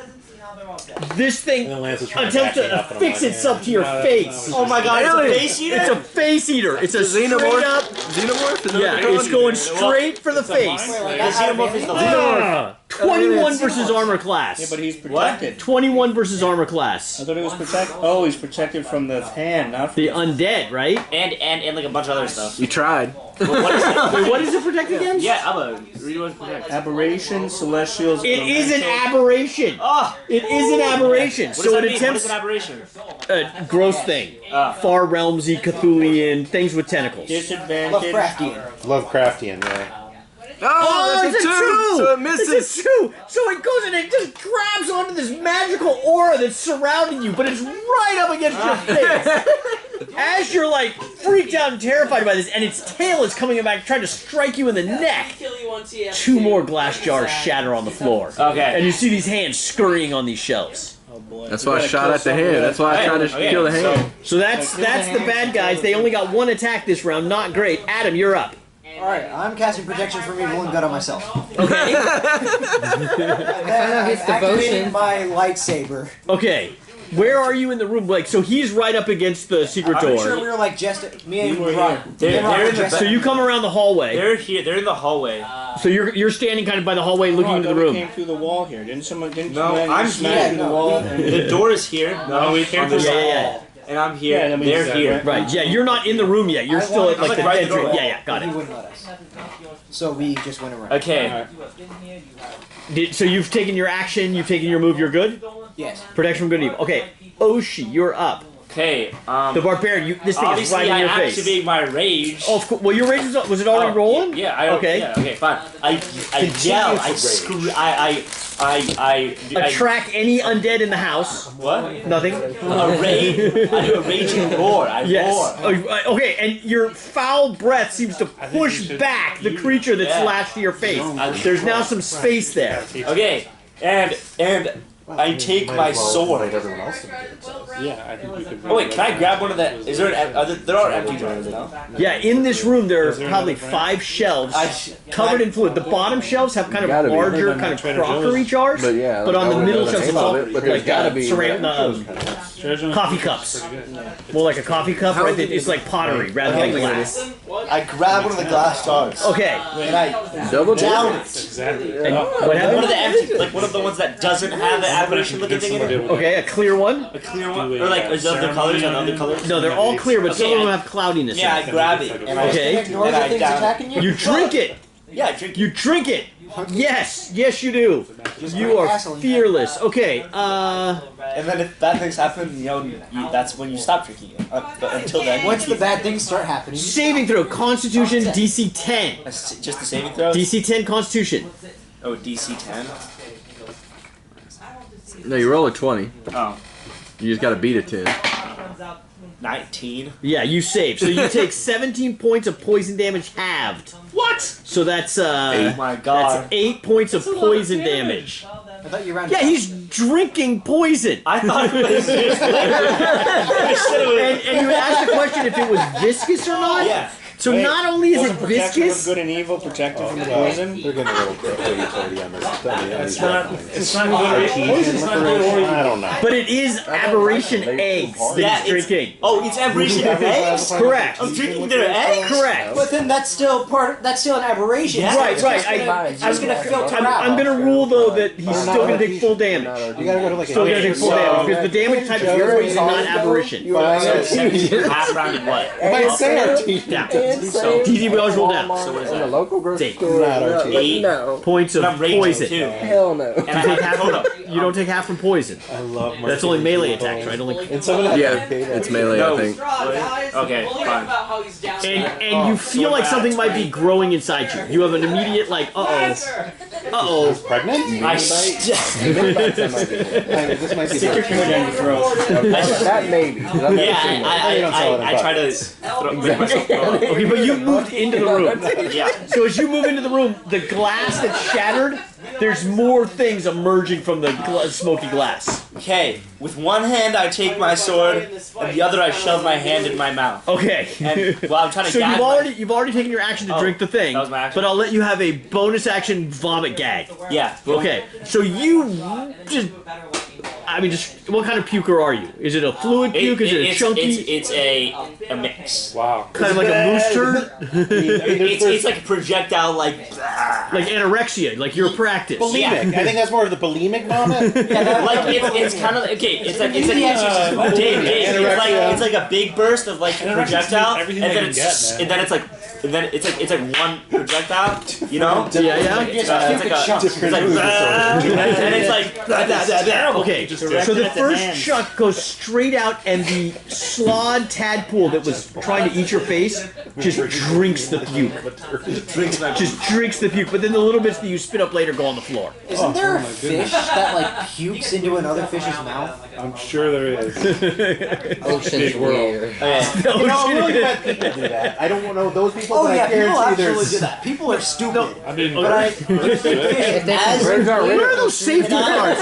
S5: this thing
S7: And then Lance is trying
S5: attempts
S7: back me
S5: to
S7: up, and I'm
S5: affix
S7: like,
S5: itself to your face.
S1: Oh my god,
S5: Really?
S1: it's a face eater?
S5: It's a face eater. It's a straight
S2: Xenomorph?
S5: up.
S2: Xenomorph? Is that
S5: Yeah,
S2: what
S5: it's going straight for the face.
S1: The xenomorph is the
S5: Ah. 21 versus armor class.
S9: Yeah, but he's protected.
S5: 21 versus armor class.
S9: I thought he was protected. Oh, he's protected from the hand, not from
S5: The undead, right?
S1: And like a bunch of other stuff.
S2: You tried.
S1: What is it?
S5: Wait, what is it protect against?
S1: Yeah, I'm read what's protect.
S9: aberrations, celestials.
S5: It is an aberration.
S1: Oh,
S5: It is an aberration.
S1: what does
S5: So
S1: that
S5: it
S1: mean? What
S5: attempts
S1: is an aberration?
S5: gross thing. Far realmsy, Cthulian, things with tentacles.
S9: Disadvantage.
S6: Lovecraftian.
S7: Lovecraftian, yeah.
S2: Oh,
S5: it's a 2!
S2: So it misses.
S5: It's a 2! So it goes and it just grabs onto this magical aura that's surrounding you, but it's right up against your face. As you're like freaked out and terrified by this, and its tail is coming back trying to strike you in the neck. 2 more glass jars shatter on the floor.
S1: Okay.
S5: And you see these hands scurrying on these shelves.
S9: Oh boy.
S2: That's why I shot at the hand. That's why I tried to kill the hand.
S5: So that's the bad guys. They only got 1 attack this round. Not great. Adam, you're up.
S6: Alright, I'm casting protection from evil and good on myself.
S5: Okay.
S6: Then
S3: his
S6: I'm activating
S3: devotion.
S6: my lightsaber.
S5: Okay. Where are you in the room? Like, so he's right up against the secret
S6: I'm
S5: door.
S6: pretty sure we were like just me and
S9: We were
S6: Rob.
S9: here.
S1: They're-
S6: me and Rob
S1: they're
S6: were
S1: in the
S6: just-
S5: So you come around the hallway.
S1: They're here. They're in the hallway.
S5: So you're standing kind of by the hallway looking
S9: No, I
S5: into the
S9: thought we
S5: room.
S9: came through the wall here. Didn't someone? Didn't
S1: No,
S9: someone
S1: I'm
S9: smash
S1: here.
S9: through the
S6: No,
S9: wall?
S1: The door is here.
S7: No, we came
S1: On
S7: through
S1: this
S7: the
S5: Yeah,
S1: wall.
S5: yeah,
S1: And I'm here.
S7: Yeah, that means
S1: They're
S7: that,
S1: here.
S7: right?
S5: Right, yeah, you're not in the room yet. You're
S6: I
S5: still at
S6: wanted-
S5: like
S1: I'm
S5: the
S1: like right
S5: entry.
S1: door.
S5: Yeah, yeah, got
S6: He
S5: it.
S6: wouldn't let us. So we just went around.
S1: Okay.
S5: So you've taken your action, you've taken your move, you're good?
S6: Yes.
S5: Protection from good and evil. Okay, Oshi, you're up.
S1: Okay.
S5: The barbarian, this thing is
S1: Obviously,
S5: right in
S1: I
S5: your face.
S1: activate my rage.
S5: Oh, of course. Well, your rage was it already rolling?
S1: Yeah. I
S5: Okay.
S1: Yeah. Okay. Fine. I yell. I scream. I
S5: Attract any undead in the house.
S1: What?
S5: Nothing.
S1: A rage. I do a raging roar. I
S5: Yes.
S1: roar.
S5: Okay, and your foul breath seems to push back the creature that's
S1: Yeah.
S5: lashed to your face. There's now some space there.
S1: Okay. And I take my sword.
S7: Yeah, I think we could.
S1: Oh wait, can I grab one of the? Is there there are empty jars, no?
S5: Yeah, in this room there are probably 5 shelves covered in fluid. The bottom shelves have kind of
S2: Gotta be.
S5: larger kind of crockery jars,
S2: But yeah,
S5: but on the middle shelves it's all
S2: but there's
S5: like
S2: gotta be
S5: coffee cups. More like a coffee cup, right? It's like pottery rather than glass.
S6: I grab one of the glass jars
S5: Okay,
S6: and I
S2: double
S6: down
S2: down.
S6: it.
S7: Exactly.
S5: and what
S1: One of
S5: happened?
S1: the empty, like one of the ones that doesn't have the apparition looking thing in it.
S5: Okay, a clear one?
S1: A clear one, or like is there other colors and other colors?
S5: No, they're all clear, but some of
S1: Okay,
S5: them have cloudiness in
S1: Yeah,
S5: it.
S1: I grab it and I
S5: Okay.
S6: Ignore
S1: and
S6: the
S1: I
S6: things
S1: down.
S6: attacking you.
S5: You drink it!
S1: Yeah, I drink.
S5: You drink it! Yes! Yes, you do! You are fearless. Okay,
S1: And then if bad things happen, that's when you stop drinking it. But until then,
S6: Once the bad things start happening,
S5: saving throw, Constitution, DC 10.
S1: just the saving throws.
S5: DC 10 Constitution.
S1: Oh, DC 10.
S2: No, you roll a 20.
S1: Oh,
S2: You just gotta beat a 10.
S1: 19.
S5: Yeah, you save. So you take 17 points of poison damage halved.
S1: What?
S5: So that's
S1: Oh my god.
S5: that's 8 points of poison damage.
S6: I thought you ran.
S5: Yeah, he's drinking poison.
S1: I thought it was just
S5: And you asked the question if it was viscous or not.
S1: Yeah.
S5: So not only is it
S9: Wasn't protection from
S5: viscous,
S9: good and evil protected from the poison?
S7: They're getting a little quickly utility on this.
S4: It's not good. It's not good.
S7: I don't know.
S5: but it is aberration eggs that
S1: Yeah,
S5: he's drinking.
S1: Oh, it's aberration eggs?
S5: Correct.
S1: I'm drinking their eggs?
S5: Correct.
S6: But then that's still an aberration.
S1: Yeah.
S6: So
S5: Right,
S6: it's
S5: right.
S6: just gonna filter
S5: I'm
S6: out.
S5: gonna rule though that he's still gonna take full damage.
S7: You gotta go to like
S5: Still gonna take full damage because the damage type is poison, not aberration.
S1: Half rounded what?
S5: Yeah. So TD we always roll down.
S1: So what is
S3: In the
S1: that?
S3: local grocery
S5: Eight.
S3: store.
S1: Eight.
S3: No.
S5: Points of
S1: And I'm raging
S5: poison.
S1: too.
S3: Hell no.
S1: And I have
S5: Half
S1: hold up.
S5: from, you don't take half from poison.
S7: I love
S5: That's only melee attacks, right? Only.
S7: And some of
S2: Yeah, it's melee, I think.
S1: Okay, fine.
S5: And you feel like something might be growing inside you. You have an immediate like, uh-oh.
S7: pregnant?
S1: I
S7: This might be
S9: Stick your finger down your throat.
S3: That maybe. 'cause I've never seen that.
S1: I try to make myself throw up.
S5: Okay, but you moved into the room.
S1: Yeah.
S5: So as you move into the room, the glass that's shattered, there's more things emerging from the smoky glass.
S1: Okay, with one hand I take my sword, and the other I shove my hand in my mouth.
S5: Okay.
S1: And well, I'm trying to
S5: So
S1: gag
S5: you've already taken your action to
S1: Oh,
S5: drink the thing,
S1: that was my action?
S5: but I'll let you have a bonus action vomit gag.
S1: Yeah.
S5: Okay. So you just I mean, just what kind of puker are you? Is it a fluid puke? Is it a chunky?
S1: It's a mix.
S4: Wow.
S5: Kind of like a moose turd?
S1: It's like a projectile, like
S5: anorexia, like your practice.
S7: Bulimic.
S1: Yeah.
S7: I think that's more of the bulimic vomit.
S1: like it's kind of okay. It's like Dave. It's like a big burst of like projectile, and then it's like one projectile. You know?
S5: Yeah.
S1: It's like
S5: Okay, so the first chuck goes straight out, and the slod tadpole that was trying to eat your face just drinks the puke. Just drinks the puke, but then the little bits that you spit up later go on the floor.
S6: Isn't there a fish that like pukes into another fish's mouth?
S4: I'm sure there is.
S3: Ocean's weird.
S7: You know, really bad people do that. I don't know those people, but I
S6: people
S7: guarantee
S6: actually
S7: there's...
S6: do that. People are stupid.
S4: I mean,
S6: But I
S3: If they can birds are
S5: Where are those safety cards?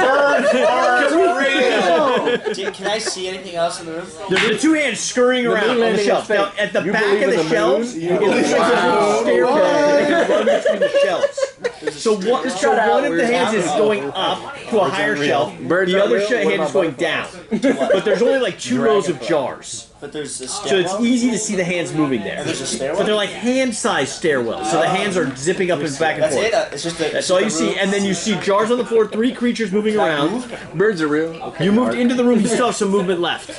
S9: Can I see anything else in the room?
S5: There's the two hands scurrying around on the shelf. Now, at the back of the shelves, it looks like there's a stairway that can run between the shelves. So one of the hands is going up to a higher shelf, the other hand is going down. But there's only like 2 rows of jars.
S9: But there's a
S5: So
S9: stairwell.
S5: it's easy to see the hands moving there.
S9: There's a stairwell.
S5: But they're like hand-sized stairwells, so the hands are zipping up and back and
S9: That's
S5: forth.
S9: it. It's just the.
S5: That's all you see, and then you see jars on the floor, 3 creatures moving around.
S2: Birds are real. Okay.
S5: You moved into the room, you still have some movement left.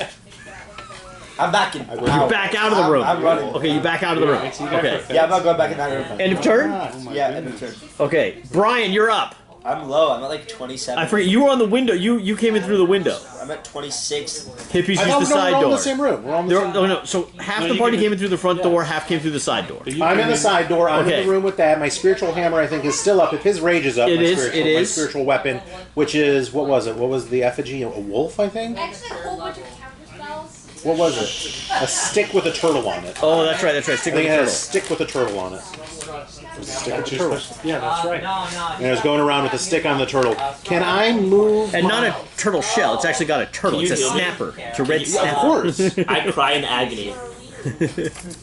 S9: I'm back in.
S5: You back out of the room.
S9: I'm running.
S5: Okay, you back out of the room. Okay.
S9: Yeah, I'm not going back in that room.
S5: End of turn?
S9: Yeah, end of turn.
S5: Okay. Brian, you're up.
S9: I'm low. I'm at like 27.
S5: I forget, you were on the window. You came in through the window.
S9: I'm at 26.
S5: Hippies use
S7: I
S5: the
S7: thought
S5: side
S7: we're all in
S5: door.
S7: the same room. We're all in the same room.
S5: No. So half the party came in through the front door, half came through the side door.
S7: I'm in the side door. I'm
S5: Okay.
S7: in the room with that. My spiritual hammer, I think, is still up. If his rage is up,
S5: It
S7: my
S5: is,
S7: spiritual,
S5: it
S7: my
S5: is.
S7: spiritual weapon, which is, what was it? What was the effigy? A wolf, I think?
S8: Actually, a whole bunch of counter spells.
S7: What was it? A stick with a turtle on it.
S5: Oh, that's right. Stick
S7: I
S5: with
S7: think
S5: the
S7: it had a
S5: turtle.
S7: stick with a turtle on it. Stick with a turtle.
S4: yeah, that's right.
S7: And it was going around with a stick on the turtle. Can I move?
S5: And not a turtle shell. It's actually got a turtle. It's a
S1: Can you heal me?
S5: snapper. It's a red
S7: Of
S5: snapper.
S7: course.
S1: I cry in agony.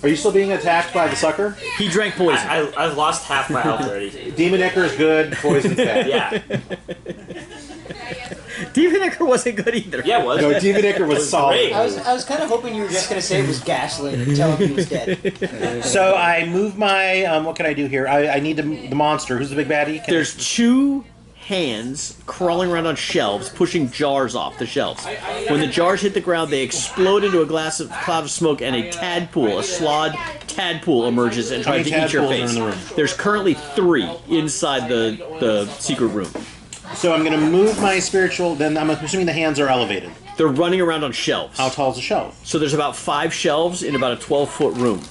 S7: Are you still being attacked by the sucker?
S5: He drank poison.
S1: I've lost half my health already.
S7: Demon Icker is good. Poison's bad.
S1: Yeah.
S5: Demon Icker wasn't good either.
S1: Yeah, it was.
S7: No, Demon Icker was solid.
S1: great.
S6: I was kind of hoping you were just gonna say it was gaslit and tell him he was dead.
S7: So I move my. What can I do here? I need the monster. Who's the big baddie?
S5: There's 2 hands crawling around on shelves, pushing jars off the shelves. When the jars hit the ground, they explode into a cloud of smoke, and a tadpole, a slod tadpole, emerges and tries to eat your
S7: tadpoles are
S5: face.
S7: in the room?
S5: There's currently 3 inside the secret room.
S7: So I'm going to move my spiritual. Then I'm assuming the hands are elevated.
S5: They're running around on shelves.
S7: How tall is the shelf?
S5: So there's about 5 shelves in about a 12-foot room.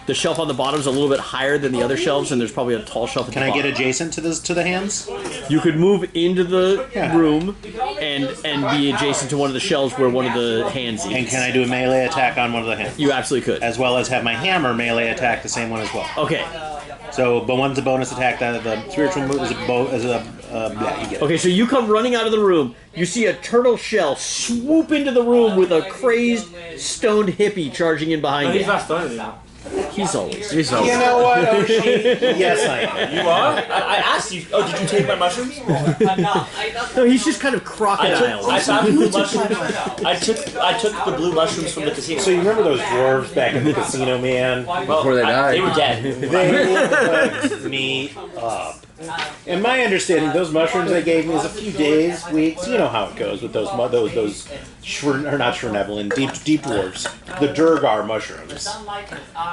S5: The shelf on the bottom is a little bit higher than the other shelves, and there's probably a tall shelf at
S7: Can
S5: the
S7: I
S5: bottom.
S7: get adjacent to the hands?
S5: You could move into the
S7: Yeah.
S5: room and be adjacent to one of the shelves where one of the hands eats.
S7: And can I do a melee attack on one of the hands?
S5: You absolutely could.
S7: As well as have my hammer melee attack the same one as well.
S5: Okay.
S7: So, but one's a bonus attack. That the spiritual move is yeah, you get it.
S5: Okay, so you come running out of the room. You see a turtle shell swoop into the room with a crazed, stoned hippie charging in behind
S1: He's
S5: it.
S1: not stoned now.
S5: He's always.
S7: You know what, Oshi? Yes, I am.
S1: You are? I asked you. Oh, did you take my mushrooms?
S5: No, he's just kind of crocodile.
S1: I found blue mushrooms. I took the blue mushrooms from the casino.
S7: So you remember those dwarves back in the casino, man?
S2: Before they died.
S1: They were dead.
S7: They hooked me up. And my understanding, those mushrooms they gave me is a few days, weeks. You know how it goes with those deep dwarves, the Durgar mushrooms.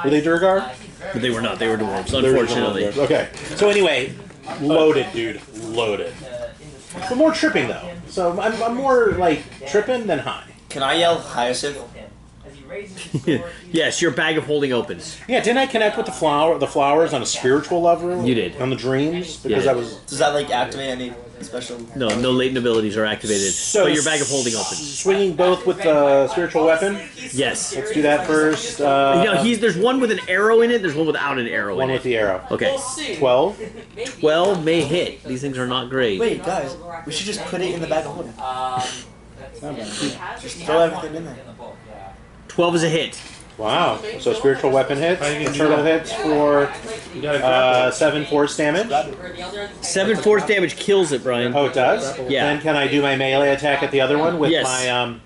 S7: Were they Durgar?
S5: But they were not. They were dwarves, unfortunately.
S7: Okay. So anyway, loaded, dude, loaded. But more tripping though. So I'm more like tripping than high.
S9: Can I yell Hyacinth?
S5: Yes, your bag of holding opens.
S7: Yeah, didn't I connect with the flowers on a spiritual level?
S5: You did.
S7: On the dreams because
S5: Yeah.
S7: I was.
S9: Does that like activate any special?
S5: No latent abilities are activated. But your bag of holding opens.
S7: Swinging both with the spiritual weapon.
S5: Yes.
S7: Let's do that first.
S5: There's one with an arrow in it. There's one without an arrow
S7: One
S5: in
S7: with
S5: it.
S7: the arrow.
S5: Okay.
S7: 12.
S5: 12 may hit. These things are not great.
S9: Wait, guys, we should just put it in the bag of holding. Just throw everything in there.
S5: 12 is a hit.
S7: Wow. So spiritual weapon hits. Turtle hits for 7 force damage.
S5: 7 force damage kills it, Brian.
S7: Oh, it does?
S5: Yeah.
S7: Then can I do my melee attack at the other one with
S5: Yes.
S7: my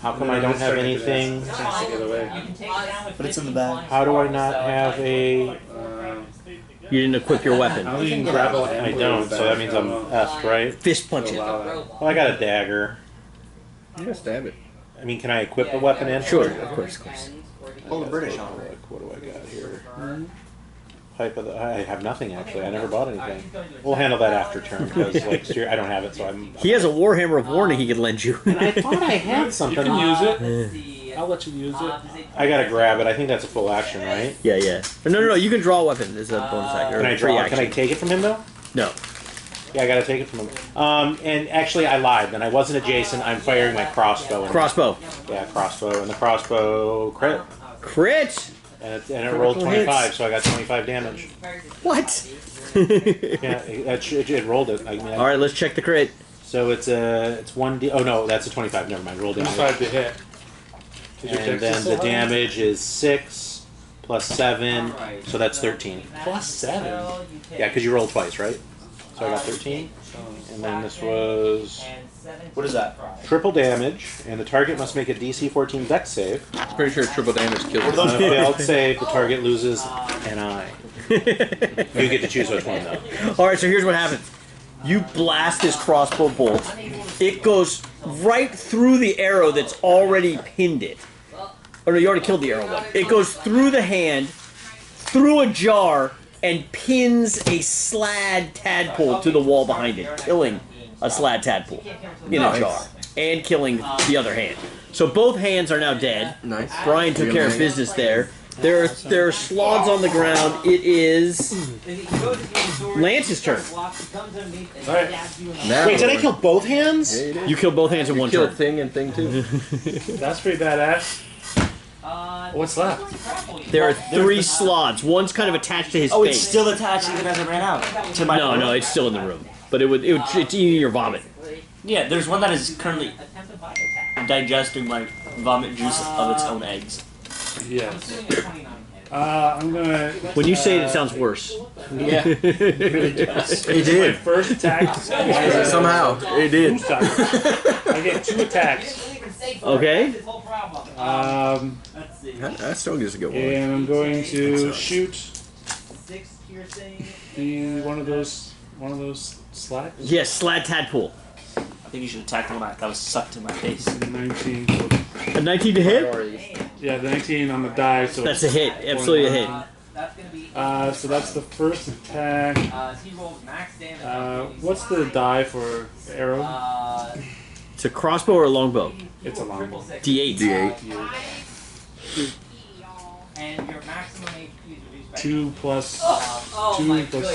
S7: how come I don't have anything?
S1: But it's in the bag.
S7: How do I not have a...
S5: You didn't equip your weapon.
S7: I don't, so that means I'm F'd, right?
S5: Fist punch it.
S7: Well, I got a dagger.
S2: You gotta stab it.
S7: I mean, can I equip the weapon in?
S5: Sure, of course, of course.
S6: Pull the British on.
S7: What do I got here? Pipe of the... I have nothing, actually. I never bought anything. We'll handle that after turn, because like, I don't have it, so I'm...
S5: He has a Warhammer of Warning he could lend you.
S7: And I thought I had something.
S4: You can use it. I'll let you use it.
S7: I gotta grab it. I think that's a full action, right?
S5: Yeah, yeah. No, you can draw a weapon as a bonus action.
S7: Can I draw? Can I take it from him, though?
S5: No.
S7: Yeah, I gotta take it from him. And actually, I lied. Then I wasn't adjacent. I'm firing my crossbow.
S5: Crossbow.
S7: Yeah, crossbow. And the crossbow crit.
S5: Crit!
S7: And it rolled 25, so I got 25 damage.
S5: What?
S7: Yeah, it rolled it. I mean,
S5: All right, let's check the crit.
S7: So it's 1d. Oh no, that's a 25. Never mind. Roll damage.
S4: 25 to hit.
S7: And then the damage is 6 plus 7, so that's 13.
S1: Plus 7.
S7: Yeah, because you rolled twice, right? So I got 13. And then this was
S1: What is that?
S7: triple damage, and the target must make a DC 14 Dex save.
S2: I'm pretty sure triple damage kills
S7: On a
S2: it.
S7: failed save, the target loses an eye. You get to choose which one, though.
S5: All right, so here's what happens. You blast this crossbow bolt. It goes right through the arrow that's already pinned it. Oh no, you already killed the arrow one. It goes through the hand, through a jar, and pins a slad tadpole to the wall behind it, killing a slad tadpole in a jar, and killing the other hand. So both hands are now dead.
S2: Nice.
S5: Brian took care of business there. There are slogs on the ground. It is Lance's turn.
S2: Now,
S7: Wait, did I kill both hands?
S2: Yeah, you did.
S5: You killed both hands in one
S2: Killed
S5: turn.
S2: thing and thing too.
S4: That's pretty badass. What's left?
S5: There are 3 slots. One's kind of attached to his
S1: Oh,
S5: face.
S1: it's still attached even as it ran out. To my
S5: No, it's still in the room. But it's eating your vomit.
S1: Yeah, there's one that is currently digesting my vomit juice of its own eggs.
S4: Yes. I'm gonna.
S5: When you say it, it sounds worse.
S1: Yeah.
S2: He did.
S4: My first attack.
S2: Somehow. He did.
S4: I get 2 attacks.
S5: Okay.
S2: That still gets a good one.
S4: And I'm going to shoot one of those slacks.
S5: Yes, slad tadpole.
S1: I think you should attack the one that was sucked in my face.
S4: 19.
S5: A 19 to hit?
S4: Yeah, the 19 on the die. So
S5: That's a hit. Absolutely a hit.
S4: So that's the first attack. What's the die for the arrow?
S5: It's a crossbow or a longbow?
S4: It's a long one.
S5: D8.
S2: D8.
S4: 2 plus 2 plus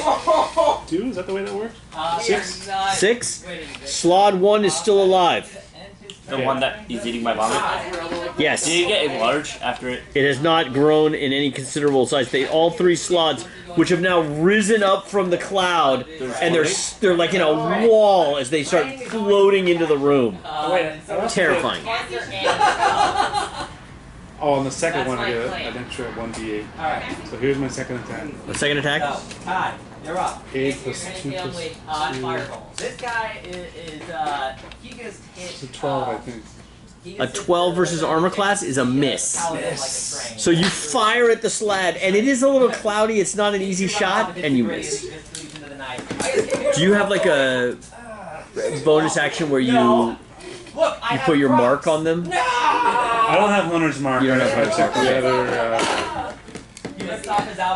S4: 2. Is that the way that works? 6.
S5: 6. Slod 1 is still alive.
S1: The one that is eating my vomit.
S5: Yes.
S1: Did it get enlarged after it?
S5: It has not grown in any considerable size. All 3 slots, which have now risen up from the cloud, and they're like in a wall as they start floating into the room. Terrifying.
S4: Oh, on the second one I get an extra 1d8. So here's my second attack.
S5: A second attack?
S8: You're up.
S4: 8 plus 2 plus 2.
S8: This guy he gets hit.
S4: It's a 12, I think.
S5: A 12 versus armor class is a miss. So you fire at the slad, and it is a little cloudy. It's not an easy shot, and you miss. Do you have like a bonus action where you put your mark on them?
S4: I don't have Hunter's Mark.
S5: You don't have
S4: I checked the other.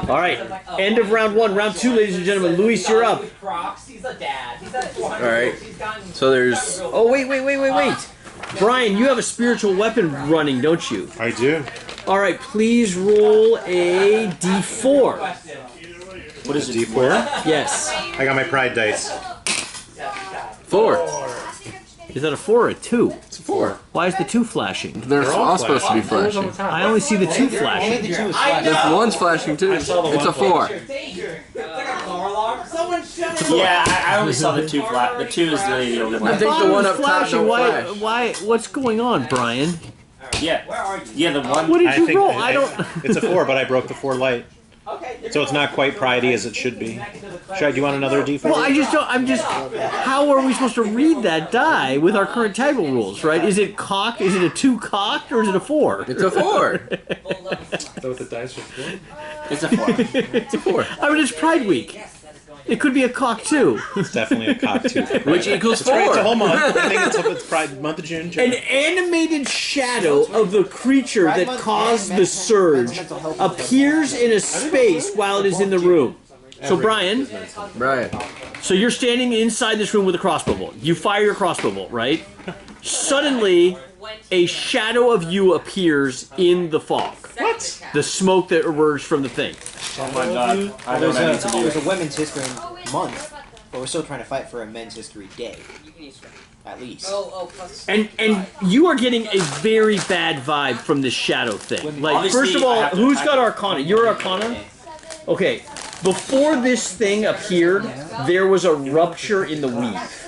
S5: All right, end of round 1. Round 2, ladies and gentlemen. Luis, you're up.
S2: All right. So there's.
S5: Oh, wait. Brian, you have a spiritual weapon running, don't you?
S7: I do.
S5: All right, please roll a d4.
S1: What is it?
S7: D4?
S5: Yes.
S7: I got my pride dice.
S2: 4.
S5: Is that a 4 or a 2?
S2: It's a 4.
S5: Why is the 2 flashing?
S2: They're all supposed to be flashing.
S5: I only see the 2 flashing.
S2: There's one's flashing too. It's a 4.
S1: Yeah, I only saw the 2 flat. The 2 is really the only
S2: I
S1: one.
S2: think the one up top
S5: flashing.
S2: don't flash.
S5: Why? What's going on, Brian?
S1: Yeah. Yeah, the one.
S5: What did
S7: I
S5: you
S7: think
S5: roll? I don't.
S7: It's a 4, but I broke the 4 light. So it's not quite pridey as it should be. Do you want another D4?
S5: Well, I just don't. I'm just. How are we supposed to read that die with our current table rules? Right? Is it cocked? Is it a 2 cocked or is it a 4?
S2: It's a 4.
S7: Is that what the dice are for?
S1: It's a 4.
S2: It's a 4.
S5: I mean, it's Pride Week. It could be a cock too.
S7: It's definitely a cock too.
S2: Which equals 4.
S7: It's a whole month. I think it's Pride month of June.
S5: An animated shadow of the creature that caused the surge appears in a space while it is in the room. So Brian, so you're standing inside this room with a crossbow bolt. You fire your crossbow bolt, right? Suddenly, a shadow of you appears in the fog.
S7: What?
S5: The smoke that emerged from the thing.
S1: Oh my god. I know what I need to do.
S6: There's a Women's History Month, but we're still trying to fight for a Men's History Day. At least.
S5: And you are getting a very bad vibe from this shadow thing. Like,
S1: Obviously,
S5: first of all,
S1: I have to
S5: who's
S1: attack
S5: got
S1: it.
S5: Arcana? You're Arcana? Okay. Before this thing appeared, there was a rupture in the weave.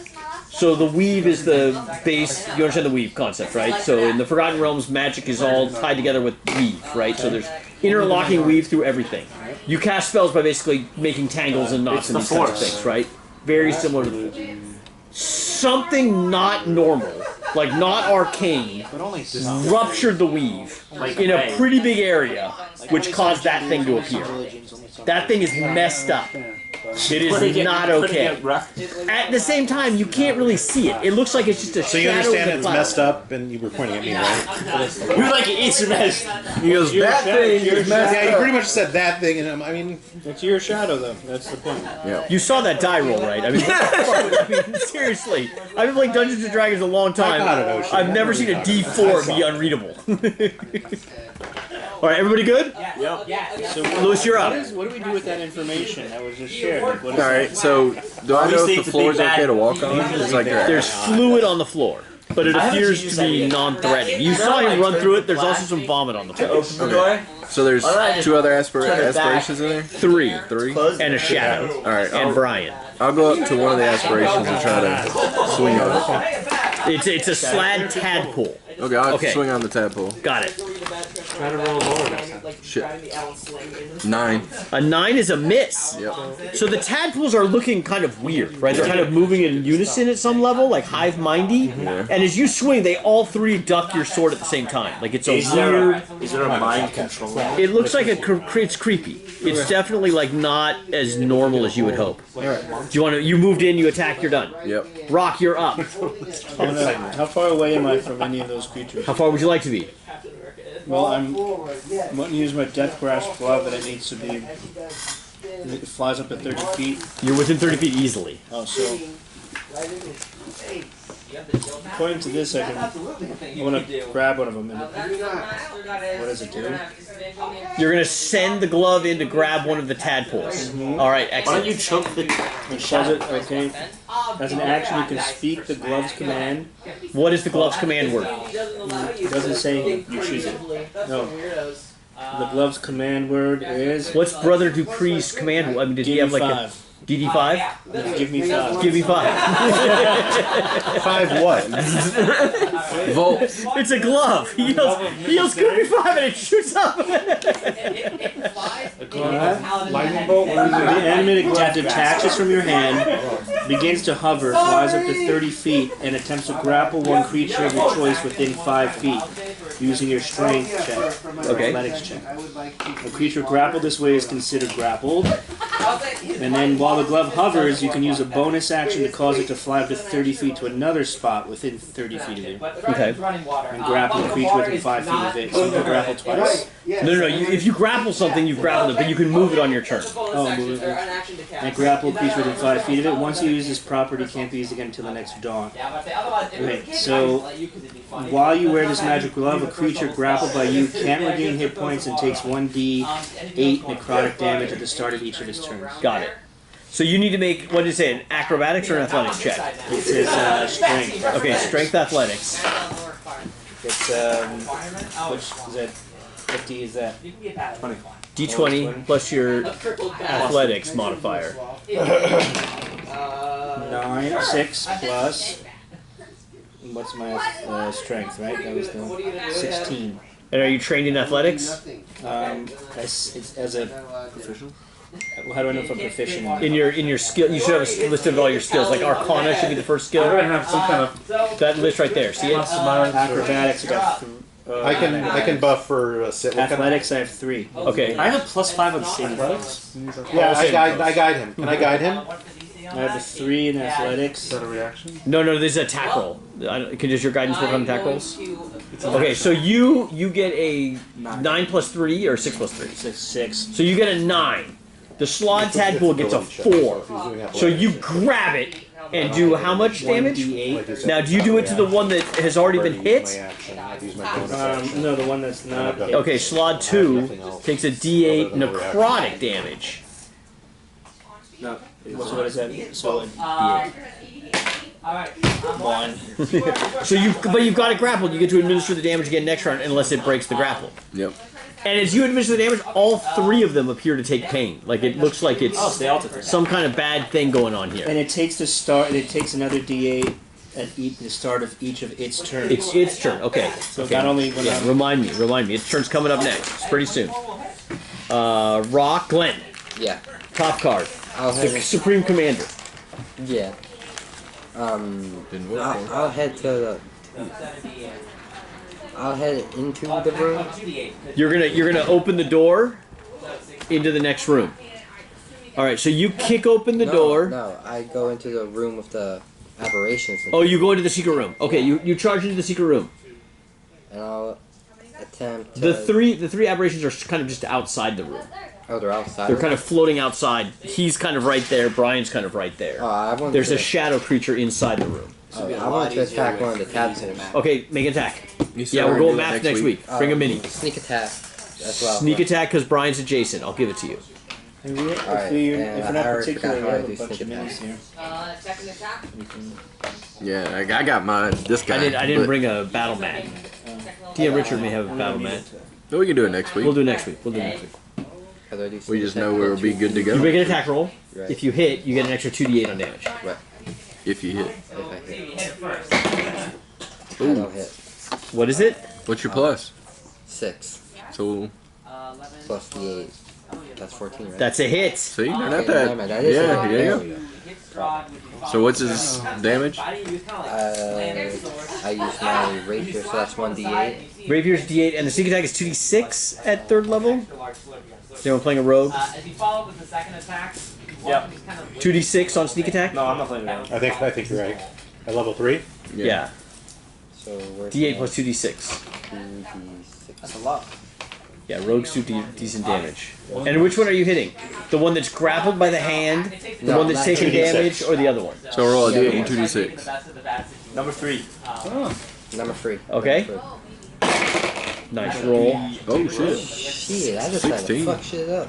S5: So the weave is the base, you understand the weave concept, right? So in the Forgotten Realms, magic is all tied together with weave, right? So there's interlocking weave through everything. You cast spells by basically making tangles and knots and these kinds of things, right? Very similar to the something not normal, like not arcane, ruptured the weave in a pretty big area, which caused that thing to appear. That thing is messed up. It is not okay. At the same time, you can't really see it. It looks like it's just a
S7: So you
S5: shadow
S7: understand
S5: in the
S7: it's
S5: cloud.
S7: messed up, and you were pointing at me, right?
S1: You're like, it's messed.
S2: He goes, that thing is messed
S7: Yeah, you
S2: up.
S7: pretty much said that thing, and I mean,
S9: It's your shadow, though. That's the point.
S5: You saw that die roll, right? I mean, seriously. I've been playing Dungeons & Dragons a long time.
S7: I got it, Ocean.
S5: I've never seen a D4 be unreadable. All right, everybody good?
S9: So,
S5: Lewis, you're up.
S9: what do we do with that information that was just shared? Like, what is
S2: Alright, so do I know
S1: Obviously,
S2: if
S1: it's
S2: the
S1: a big
S2: floor is okay
S1: bad-
S2: to walk on? It's like
S5: There's fluid on the floor, but it
S1: I haven't
S5: appears
S1: used
S5: to be
S1: that yet.
S5: non-threatening. You saw him run through it. There's also some vomit on the floor.
S1: Open the door.
S2: So there's
S1: Alright,
S2: 2 other
S1: turn it back.
S2: aspirations in there?
S5: 3.
S2: 3?
S1: Close
S5: And a shadow.
S2: Alright,
S5: And Brian.
S2: I'll go up to one of the aspirations and try to swing on it.
S5: It's a slad tadpole.
S2: Okay, I'll
S5: Okay.
S2: swing on the tadpole.
S5: Got it.
S7: try to roll lower.
S2: Shit. 9.
S5: A 9 is a miss.
S2: Yep.
S5: So the tadpoles are looking kind of weird, right? They're kind of moving in unison at some level, like hive-mindy.
S2: Yeah.
S5: And as you swing, they all 3 duck your sword at the same time. Like it's a weird.
S1: Is there a mind control?
S5: It looks like it's creepy. It's definitely like not as normal as you would hope. Do you want to? You moved in. You attacked. You're done.
S2: Yep.
S5: Rock, you're up.
S9: How far away am I from any of those creatures?
S5: How far would you like to be?
S9: Well, I'm going to use my death grasp glove, and it needs to be. It flies up to 30 feet.
S5: You're within 30 feet easily.
S9: Oh, so. According to this, I want to grab one of them. And what does it do?
S5: You're gonna send the glove in to grab one of the tadpoles. All right,
S1: Why don't you
S5: excellent.
S1: choke the
S9: It does it, okay. As an action, you can speak the glove's command.
S5: What is the glove's command word?
S9: It doesn't say you choose it. No. The glove's command word is.
S5: What's Brother Dupree's command? I mean, did he
S9: Give
S5: have
S9: me
S5: like
S9: 5.
S5: a DD5?
S9: Give me 5.
S5: Give me 5.
S7: 5 what?
S2: Volts.
S5: It's a glove. He yells, give me 5, and it shoots up.
S4: Lightning bolt? What is
S9: The
S4: it?
S9: animated glove detaches from your hand, begins to hover, flies up to 30 feet, and attempts to grapple one creature of your choice within 5 feet, using your strength check, or
S5: Okay.
S9: athletics check. A creature grappled this way is considered grappled. And then while the glove hovers, you can use a bonus action to cause it to fly up to 30 feet to another spot within 30 feet of you.
S5: Okay.
S9: And grapple a creature within 5 feet of it. So you can grapple twice.
S5: No. If you grapple something, you've grappled it, but you can move it on your turn.
S9: Oh, move it. And grapple a creature within 5 feet of it. Once you use this property, it can't be used again until the next dawn. Okay, so while you wear this magic glove, a creature grappled by you can't regain hit points and takes 1d8 necrotic damage at the start of each of his turns.
S5: Got it. So you need to make, what did it say, an acrobatics or an athletics check?
S9: It says strength.
S5: Okay, strength athletics.
S9: It's which is that? What D is that? 20.
S5: D20 plus your athletics modifier.
S9: 9, 6 plus what's my strength? Right, that was the 16.
S5: And are you trained in athletics?
S9: As a proficient. How do I know if I'm proficient?
S5: In your skill, you should have a list of all your skills. Like Arcana should be the first skill.
S4: I have some kind of
S5: That list right there. See it?
S9: Acrobatics.
S7: I can buff for
S9: athletics. I have 3.
S5: Okay.
S1: I have a +5 on saving throws.
S7: Yeah, I guide him. Can I guide him?
S9: I have a 3 in athletics.
S4: Is that a reaction?
S5: No, this is a attack roll. Can just your guidance work on attack rolls? Okay, so you get a 9 + 3 or 6 + 3?
S9: 6.
S5: So you get a 9. The Slod Tadpole gets a 4. So you grab it and do how much damage? Now, do you do it to the one that has already been hit?
S9: No, the one that's not.
S5: Okay, Slod 2 takes a D8 necrotic damage.
S9: No. So what is that? So a D8. 1.
S5: But you've got it grappled. You get to administer the damage again next round unless it breaks the grapple.
S2: Yep.
S5: And as you administer the damage, all 3 of them appear to take pain. Like it looks like it's some kind of bad thing going on here.
S9: And it takes the start. It takes another D8 at the start of each of its turns.
S5: It's its turn. Okay.
S9: So not only when I'm...
S5: Remind me. Its turn's coming up next. It's pretty soon. Rock Glenn.
S3: Yeah.
S5: Top card. The Supreme Commander.
S3: Yeah. I'll head to the. I'll head into the room.
S5: You're gonna open the door into the next room. All right. So you kick open the door.
S3: No, I go into the room with the aberrations.
S5: Oh, you go into the secret room. Okay, you charge into the secret room.
S3: And I'll attempt.
S5: The three aberrations are kind of just outside the room.
S3: Oh, they're outside.
S5: They're kind of floating outside. He's kind of right there. Brian's kind of right there. There's a shadow creature inside the room.
S3: I want to attack one of the tadpoles.
S5: Okay, make an attack. Yeah, we're going math next week. Bring a mini.
S3: Sneak attack as well.
S5: Sneak attack because Brian's adjacent. I'll give it to you.
S9: If we're not particular, we have a bunch of minis here.
S8: Second attack.
S2: Yeah, I got mine. This guy.
S5: I didn't bring a battle mat. Tia Richard may have a battle mat.
S2: No, we can do it next week.
S5: We'll do it next week.
S2: We just know where it'll be good to go.
S5: You make an attack roll.
S3: Right.
S5: If you hit, you get an extra 2d8 on damage.
S3: Right.
S2: If you hit.
S3: If I hit. I don't hit.
S5: What is it?
S2: What's your plus?
S3: 6.
S2: So.
S3: Plus the 8. That's 14, right?
S5: That's a hit.
S2: See, they're not
S3: Okay,
S2: that.
S3: never mind, that is
S2: Yeah,
S3: a hit.
S2: here you go. So what's his damage?
S3: I use my rapier, so that's 1d8.
S5: Rapier's d8, and the sneak attack is 2d6 at 3rd level. Is anyone playing a rogue?
S8: If you follow with the second attack,
S1: Yep.
S5: 2d6 on sneak attack?
S1: No, I'm not playing that.
S7: I think you're right. At level 3?
S5: Yeah.
S3: So where's
S5: D8 plus 2d6.
S3: 2d6.
S9: That's a lot.
S5: Yeah, rogues do decent damage. And which one are you hitting? The one that's grappled by the hand, the
S3: No,
S5: one that's
S3: not
S5: taking
S7: 2d6.
S5: damage, or the other one?
S2: So roll a d8 and 2d6.
S1: Number 3.
S3: Number 3.
S5: Okay. Nice roll.
S2: Oh shit.
S3: Shit, I just had to
S2: 16.
S3: fuck shit up.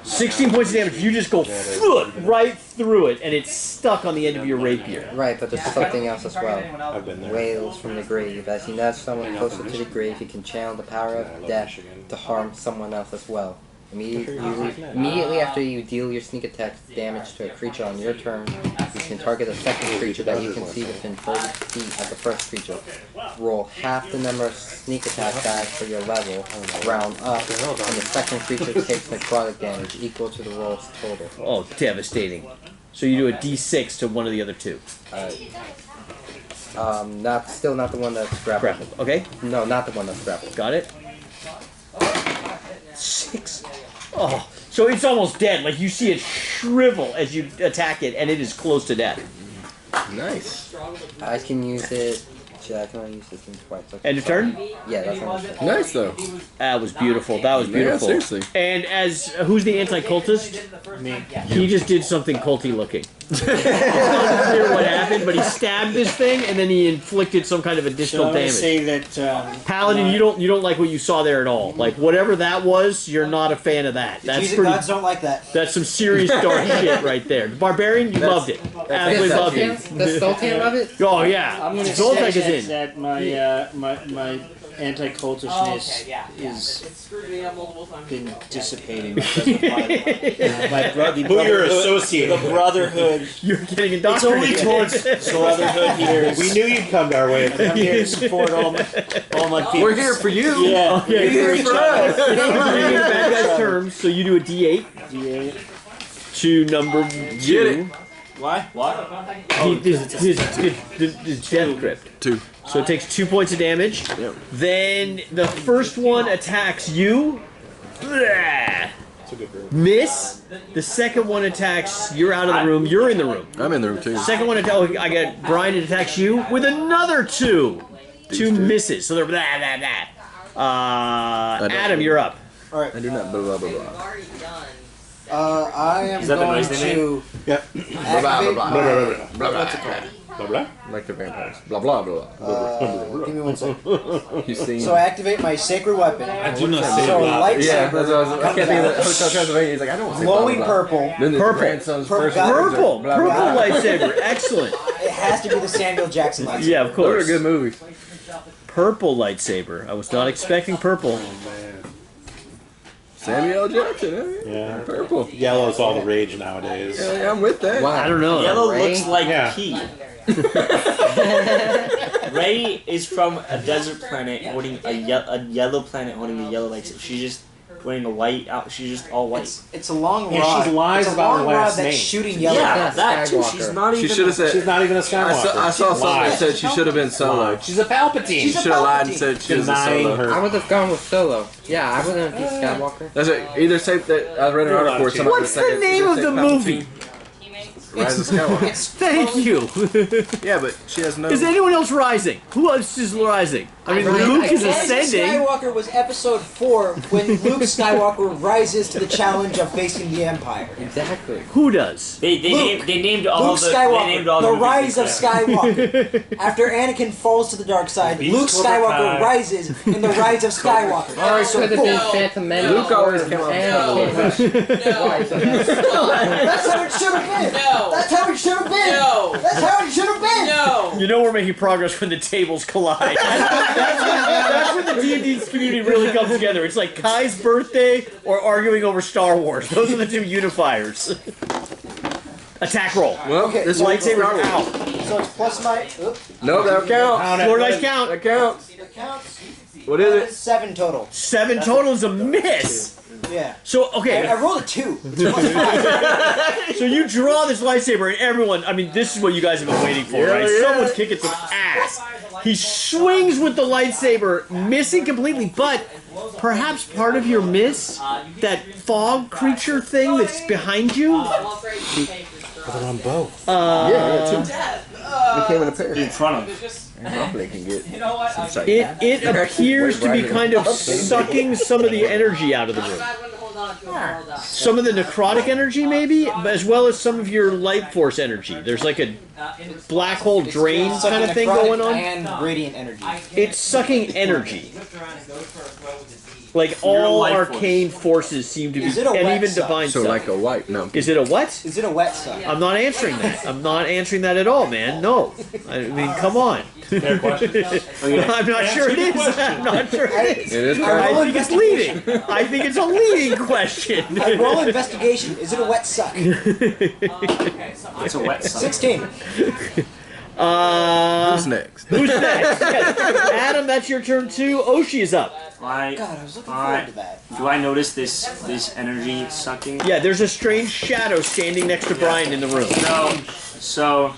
S5: 16 points of damage. You just go right through it, and it's stuck on the end of your rapier.
S3: Right, but there's something else as well.
S7: I've been there.
S3: Whales from the grave. As you nudge someone closer to the grave, you can channel the power of death to harm someone else as well. Immediately after you deal your sneak attack damage to a creature on your turn, you can target a second creature that you can see within 30 feet of the first creature. Roll half the number of sneak attack dice for your level, round up, and the second creature takes necrotic damage equal to the roll's total.
S5: Oh, devastating. So you do a d6 to one of the other two.
S3: Still not the one that's grappled.
S5: Grappled. Okay,
S3: No, not the one that's grappled.
S5: got it. 6. Oh, so it's almost dead. Like you see it shrivel as you attack it, and it is close to death.
S2: Nice.
S3: I can use it. Shit, I can only use this thing twice. Okay.
S5: End of turn?
S3: Yeah, that's how much.
S2: Nice though.
S5: That was beautiful. That was beautiful.
S2: Yeah, seriously.
S5: And as who's the anti-cultist?
S9: Me.
S5: He just did something culty looking. It's not clear what happened, but he stabbed this thing and then he inflicted some kind of additional
S9: So I
S5: damage.
S9: say that
S5: Paladin, you don't like what you saw there at all. Like whatever that was, you're not a fan of that. That's
S6: Jesus
S5: pretty.
S6: gods don't like that.
S5: That's some serious dark shit right there. The Barbarian, you loved it. Absolutely loved it.
S3: The Sultan of it?
S5: Oh yeah.
S9: I'm going to
S5: Zoltek
S9: say
S5: is in.
S9: that my anti-cultishness is been dissipating. My
S7: Who you're associated
S9: the brotherhood Brotherhood.
S5: You're getting
S9: It's only
S5: indoctrinated.
S9: towards Brotherhood here.
S7: We knew you'd come our way.
S9: I'm here to support all my people.
S2: We're here for you.
S9: Yeah,
S5: Yeah,
S9: we're here for each other.
S5: You're in bad guy's terms, so you do a D8
S9: D8.
S5: to number 2.
S2: it.
S9: Why?
S5: His death crypt.
S2: 2.
S5: So it takes 2 points of damage.
S2: Yep.
S5: Then the first one attacks you. Blah.
S7: It's a good group.
S5: Miss. The second one attacks. You're out of the room. You're in the room.
S2: I'm in the room too.
S5: Second one attacks. I got Brian. It attacks you with another 2. Two misses. So they're blah blah blah. Adam, you're up.
S6: All right.
S2: I do not blah blah blah blah.
S6: I am
S1: Is that the
S6: going
S1: noise they
S6: to
S7: Yep.
S6: activate
S2: blah,
S6: my...
S2: Blah blah.
S7: Blah blah.
S2: Like the vampires. Blah blah blah.
S6: Give me 1 second.
S2: You see?
S6: So I activate my sacred weapon.
S4: I do not say
S6: So
S4: blah.
S6: lightsaber
S2: Yeah, that's what I was. I
S6: comes
S2: can't think of
S6: out,
S2: the Hotel Transylvania. He's like, I don't want to say
S6: glowing
S2: blah, blah, blah.
S6: purple.
S2: Then his
S5: Purple.
S2: grandson's
S6: Purple.
S2: first words are
S5: Purple.
S2: blah,
S5: Purple
S2: blah, blah.
S5: lightsaber. Excellent.
S6: It has to be the Samuel Jackson lightsaber.
S5: Yeah, of
S2: Those
S5: course.
S2: are good movies.
S5: Purple lightsaber. I was not expecting purple.
S2: Samuel L. Jackson, eh?
S7: Yeah.
S2: Purple.
S7: Yellow's all the rage nowadays.
S2: Yeah, I'm with that.
S5: I don't know.
S1: Yellow
S3: Ray?
S1: looks like
S7: Yeah.
S1: pee. Ray is from a desert planet holding a yellow planet holding a yellow lightsaber. She's just wearing a white out. She's just all white.
S6: It's a long
S7: And
S6: rod.
S7: she lies
S6: it's a
S7: about her
S6: long rod
S7: last
S6: that's
S7: name.
S6: shooting yellow.
S1: Yeah, that too.
S3: Skywalker.
S1: She's not
S2: She
S1: even.
S2: should have said.
S7: She's not even a Skywalker.
S2: I saw something that
S7: Lies.
S2: said she should have been Solo.
S7: She's a Palpatine.
S2: She
S6: She's a
S2: should have lied and
S6: Palpatine.
S2: said she was a
S7: Denying
S2: Solo.
S7: her.
S3: I would have gone with Solo. Yeah, I wouldn't have be Skywalker.
S2: That's it. Either say that I read an article where somebody
S5: What's
S2: was
S5: the
S2: saying
S5: name
S2: either
S5: of
S2: say
S5: the
S2: Palpatine,
S5: movie?
S2: Rise of Skywalker.
S5: Thank you.
S2: Yeah, but she has no.
S5: Is anyone else rising? Who else is rising? I mean,
S3: Right.
S5: Luke is
S6: Rise of
S5: ascending.
S6: Skywalker was episode 4 when Luke Skywalker rises to the challenge of facing the Empire.
S3: Exactly.
S5: Who does?
S1: They
S6: Luke.
S1: named all
S6: Luke
S1: the. They
S6: Skywalker,
S1: named all
S6: the
S1: movies
S6: rise of
S1: correct.
S6: Skywalker. After Anakin falls to the dark side,
S1: Beast
S6: Luke
S1: Cobra
S6: Skywalker
S1: Kai.
S6: rises in the rise of Skywalker.
S3: Or it
S6: So
S3: could have been
S6: boom.
S3: Phantom Menace.
S2: Luke always
S3: or
S2: came up with
S3: Anakin.
S6: That's how it should have been.
S8: No.
S6: That's how it should have been.
S8: No.
S6: That's how it should have been.
S8: No.
S5: You know we're making progress when the tables collide. That's when the D&D community really comes together. It's like Kai's birthday or arguing over Star Wars. Those are the two unifiers. Attack roll.
S2: Well,
S6: Okay,
S2: this
S5: Lightsaber's
S2: lightsaber
S5: out.
S6: So it's plus my.
S2: No, that'll count.
S5: Floor dice count.
S2: That counts.
S6: It counts.
S2: What is it?
S6: 7 total.
S5: 7 total is a miss.
S6: Yeah.
S5: So, okay.
S6: I rolled a 2. It's plus 5.
S5: So you draw this lightsaber, and everyone, I mean, this is what you guys have been waiting for, right?
S2: Yeah.
S5: Someone's kicking some ass. He swings with the lightsaber, missing completely, but perhaps part of your miss, that fog creature thing that's behind you,
S7: Put it on both.
S2: Yeah, two. We came in a pair.
S1: In front of.
S2: Hopefully can get some sight.
S5: it appears to be kind of sucking some of the energy out of the room. Some of the necrotic energy, maybe, as well as some of your light force energy. There's like a black hole drain kind of thing going on.
S6: And radiant energy.
S5: It's sucking energy. Like all
S1: life force.
S5: arcane forces seem to be,
S6: Is it a
S5: and
S6: wet
S5: even
S6: suck?
S5: divine
S2: So
S5: stuff.
S2: like a white. No.
S5: Is it a what?
S6: Is it a wet suck?
S5: I'm not answering that. I'm not answering that at all, man. No. I mean, come on.
S1: Fair question.
S5: I'm not sure it is. I'm not sure it is.
S2: It is.
S5: I think it's leading. I think it's a leading question.
S6: I roll investigation. Is it a wet suck?
S1: It's a wet sun.
S6: 16.
S2: Who's next?
S5: Who's next? Yes. Adam, that's your turn too. Oshi is up.
S6: God, I was looking forward to that.
S1: Do I notice this energy sucking?
S5: Yeah, there's a strange shadow standing next to Brian in the room.
S1: So,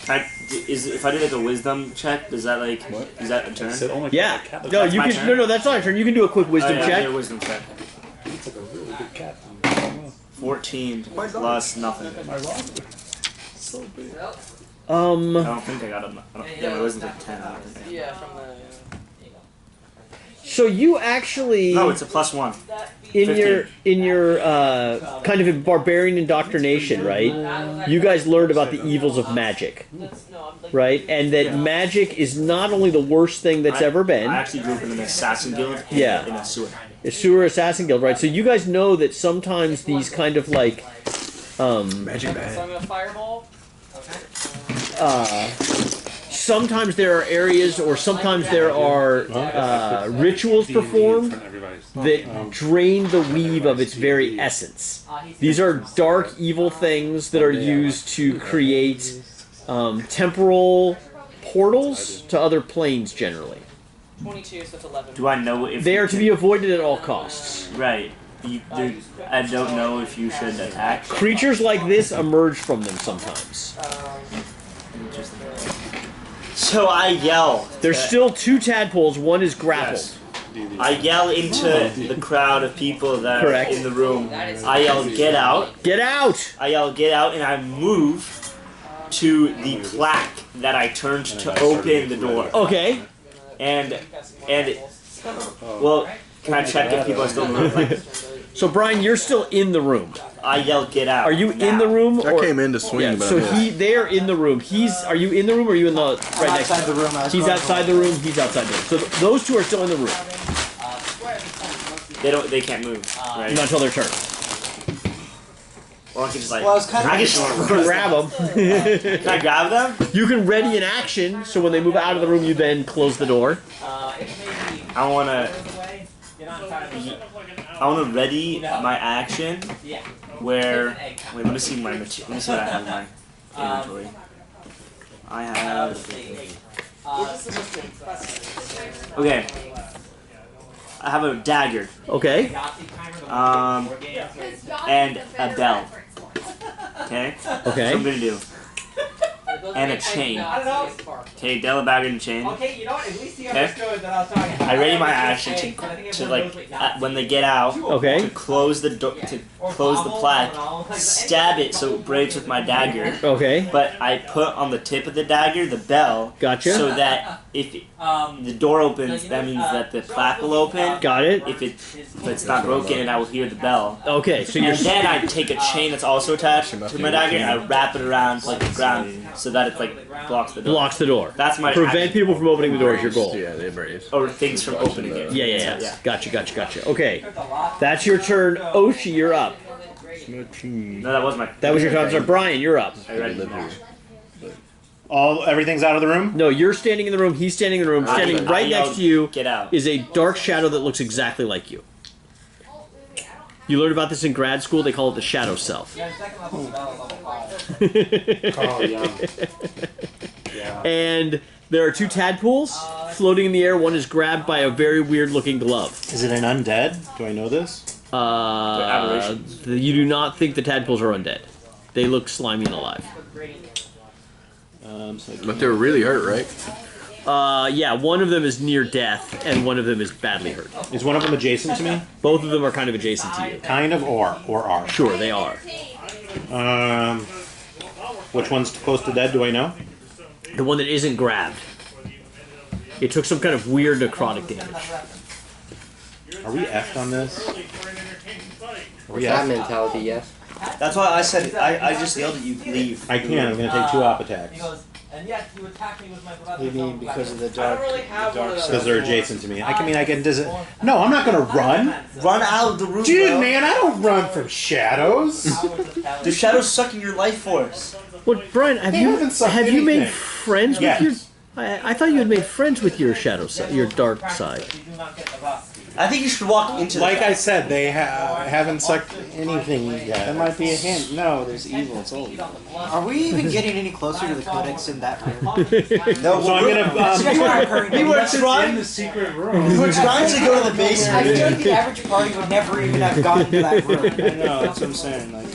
S1: if I do like a wisdom check, does that like is that a turn?
S7: Oh my God,
S5: Yeah.
S7: the cat looks
S5: No,
S1: That's
S5: you
S1: my
S5: can.
S1: turn?
S5: No, that's not your turn. You can do a quick wisdom
S1: Yeah,
S5: check.
S1: do a wisdom check.
S7: like a really good cat.
S1: 14 plus nothing.
S7: So big.
S1: I don't think I got a. Yeah, my wisdom's like 10. I don't think.
S8: Yeah, from the.
S5: So you actually,
S1: No, it's a +1.
S5: in your kind of in barbarian indoctrination, right? You guys learned about the evils of magic, right? And that magic is not only the worst thing that's ever been.
S1: I actually grew up in an assassin guild.
S5: Yeah.
S1: In a sewer.
S5: A sewer assassin guild, right? So you guys know that sometimes these kind of like
S2: Magic bag.
S8: So I'm gonna fireball.
S5: sometimes there are areas or sometimes there are rituals performed that drain the weave of its very essence. These are dark, evil things that are used to create temporal portals to other planes, generally.
S8: 22, so it's 11.
S1: Do I know if
S5: They are to be avoided at all costs.
S1: Right. I don't know if you should attack.
S5: Creatures like this emerge from them sometimes.
S1: So I yell.
S5: There's still 2 tadpoles. One is grappled.
S1: Yes. I yell into the crowd of people that
S5: Correct.
S1: are in the room. I yell, "Get out!"
S5: Get out!
S1: I yell, "Get out!" and I move to the plaque that I turned to open the door.
S5: Okay.
S1: And well, can I check if people are still in the room? Like,
S5: So Brian, you're still in the room.
S1: I yell, "Get out!"
S5: Are you
S1: now.
S5: in the room?
S2: I came in to swing,
S5: Yeah,
S2: but
S5: so
S2: I missed.
S5: they're in the room. Are you in the room or are you in the right next to
S6: outside the room.
S5: He's outside the room, he's outside the room. So those 2 are still in the room.
S1: They can't move, right?
S5: Not until their turn.
S1: Or I can just like,
S6: Well, I was kind of.
S1: I can just
S5: Grab them.
S1: Can I grab them?
S5: You can ready an action, so when they move out of the room, you then close the door.
S1: I wanna ready my action where. Wait, let me see what I have in my inventory. I have. Okay. I have a dagger.
S5: Okay.
S1: And a bell. Okay? That's what
S5: Okay.
S1: I'm gonna do. And a chain. Okay, Della bag and a chain.
S8: Okay, you know what? At least he
S1: Okay.
S8: understood that I was talking about.
S1: I ready my action to like when they get out
S5: Okay.
S1: to close the door to close the plaque, stab it so it breaks with my dagger.
S5: Okay.
S1: But I put on the tip of the dagger the bell.
S5: Gotcha.
S1: So that if the door opens, that means that the plaque will open.
S5: Got it.
S1: If it's not broken, and I will hear the bell.
S5: Okay, so you're
S1: And then I take a chain that's also attached to my dagger and I wrap it around like the ground so that it like blocks the door.
S5: blocks the door.
S1: That's my
S5: Prevent
S1: action.
S5: people from opening the door is your goal.
S2: Yeah, they brave.
S1: Or things from opening it.
S5: Yeah. Gotcha. Okay. That's your turn. Oshi, you're up.
S1: No, that was my.
S5: That was your turn. Sorry, Brian, you're up.
S1: I read it.
S7: Everything's out of the room?
S5: No, you're standing in the room. He's standing in the room. Standing right next to you
S1: Get out.
S5: is a dark shadow that looks exactly like you. You learned about this in grad school. They call it the shadow self.
S7: Oh, yeah.
S5: And there are 2 tadpoles floating in the air. One is grabbed by a very weird-looking glove.
S7: Is it an undead? Do I know this?
S1: aberrations.
S5: You do not think the tadpoles are undead. They look slimy and alive.
S2: But they're really hurt, right?
S5: Yeah, one of them is near death, and one of them is badly hurt.
S7: Is one of them adjacent to me?
S5: Both of them are kind of adjacent to you.
S7: Kind of, or are?
S5: Sure, they are.
S7: Which one's close to dead? Do I know?
S5: The one that isn't grabbed. It took some kind of weird necrotic damage.
S7: Are we effed on this? Are we
S3: That
S7: effed?
S3: mentality, yes.
S1: That's why I said I just yelled at you. Leave.
S7: I can. I'm gonna take 2 op attacks
S8: And yet you attacked me with my brother.
S6: You mean because of the
S8: I
S6: dark?
S8: don't really have one of those.
S7: because they're adjacent to me. I can No, I'm not gonna run.
S1: Run out of the room,
S7: Dude,
S1: bro.
S7: man, I don't run from shadows.
S1: The shadows sucking your life force.
S5: Well, Brian, have
S7: They
S5: you
S7: haven't sucked
S5: made
S7: anything.
S5: friends with
S7: Yes.
S5: your? I thought you had made friends with your shadow side, your dark side.
S1: I think you should walk into the
S7: Like I said, they haven't sucked anything
S6: That
S7: yet.
S6: might be a hint. No, there's evil. It's old. Are we even getting any closer to the codex in that room?
S1: No,
S7: So I'm gonna.
S1: we were trying.
S6: the secret room.
S1: We were trying to go to the
S6: I
S1: basement.
S6: feel like the average party would never even have gotten to that room.
S9: I know, that's what I'm saying. Like,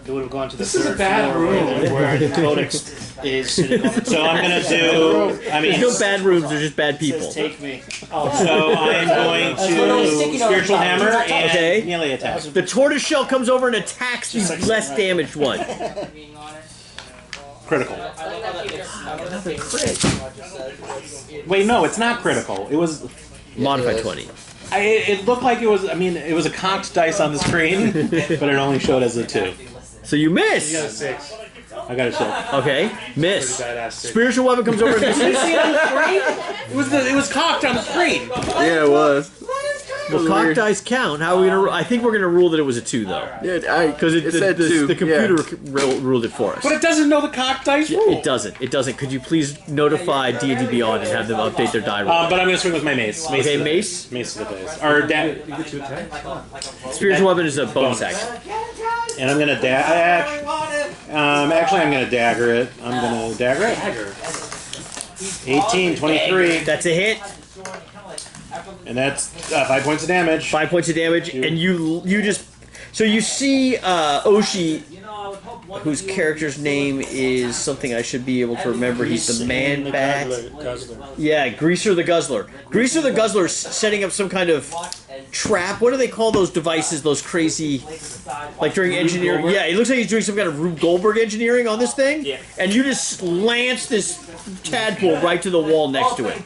S9: it would have gone to the
S6: This is a
S9: third
S6: bad
S9: floor
S6: room.
S9: where the codex is sitting on the
S7: So I'm gonna do. I mean,
S5: There's no bad rooms. There's just bad people.
S9: Says, take me.
S7: so I am going to spiritual hammer and
S5: Okay.
S7: melee attack.
S5: The tortoise shell comes over and attacks the less damaged one.
S7: Critical. Wait, no, it's not critical. It was.
S5: Modified 20.
S7: It looked like it was. I mean, it was a cocked dice on the screen, but it only showed as a 2.
S5: So you miss.
S6: 6.
S7: I got a 6.
S5: Okay, miss.
S6: Badass 6.
S5: Spiritual weapon comes over and misses.
S7: It was cocked on the screen.
S2: Yeah, it was.
S5: Well, cock dice count. How are we gonna? I think we're gonna rule that it was a 2 though.
S2: Yeah,
S5: because
S2: it said 2.
S5: The computer ruled it for us.
S7: But it doesn't know the cock dice rule.
S5: It doesn't. It doesn't. Could you please notify D&D Beyond and have them update their die roll?
S7: But I'm gonna swing with my mace.
S5: Okay, mace.
S7: Mace of the dice. Or
S5: Spiritual weapon is a bonus action.
S7: And I'm gonna dash. Actually, I'm gonna dagger it. I'm gonna dagger it. 18, 23.
S5: That's a hit.
S7: And that's 5 points of damage.
S5: 5 points of damage, and you just so you see Oshi, whose character's name is something I should be able to remember. He's the man bat. Yeah, Greaser the Guzzler. Greaser the Guzzler setting up some kind of trap. What do they call those devices? Those crazy, like during engineering. Yeah, it looks like he's doing some kind of Rube Goldberg engineering on this thing. Yeah. And you just lance this tadpole right to the wall next to it.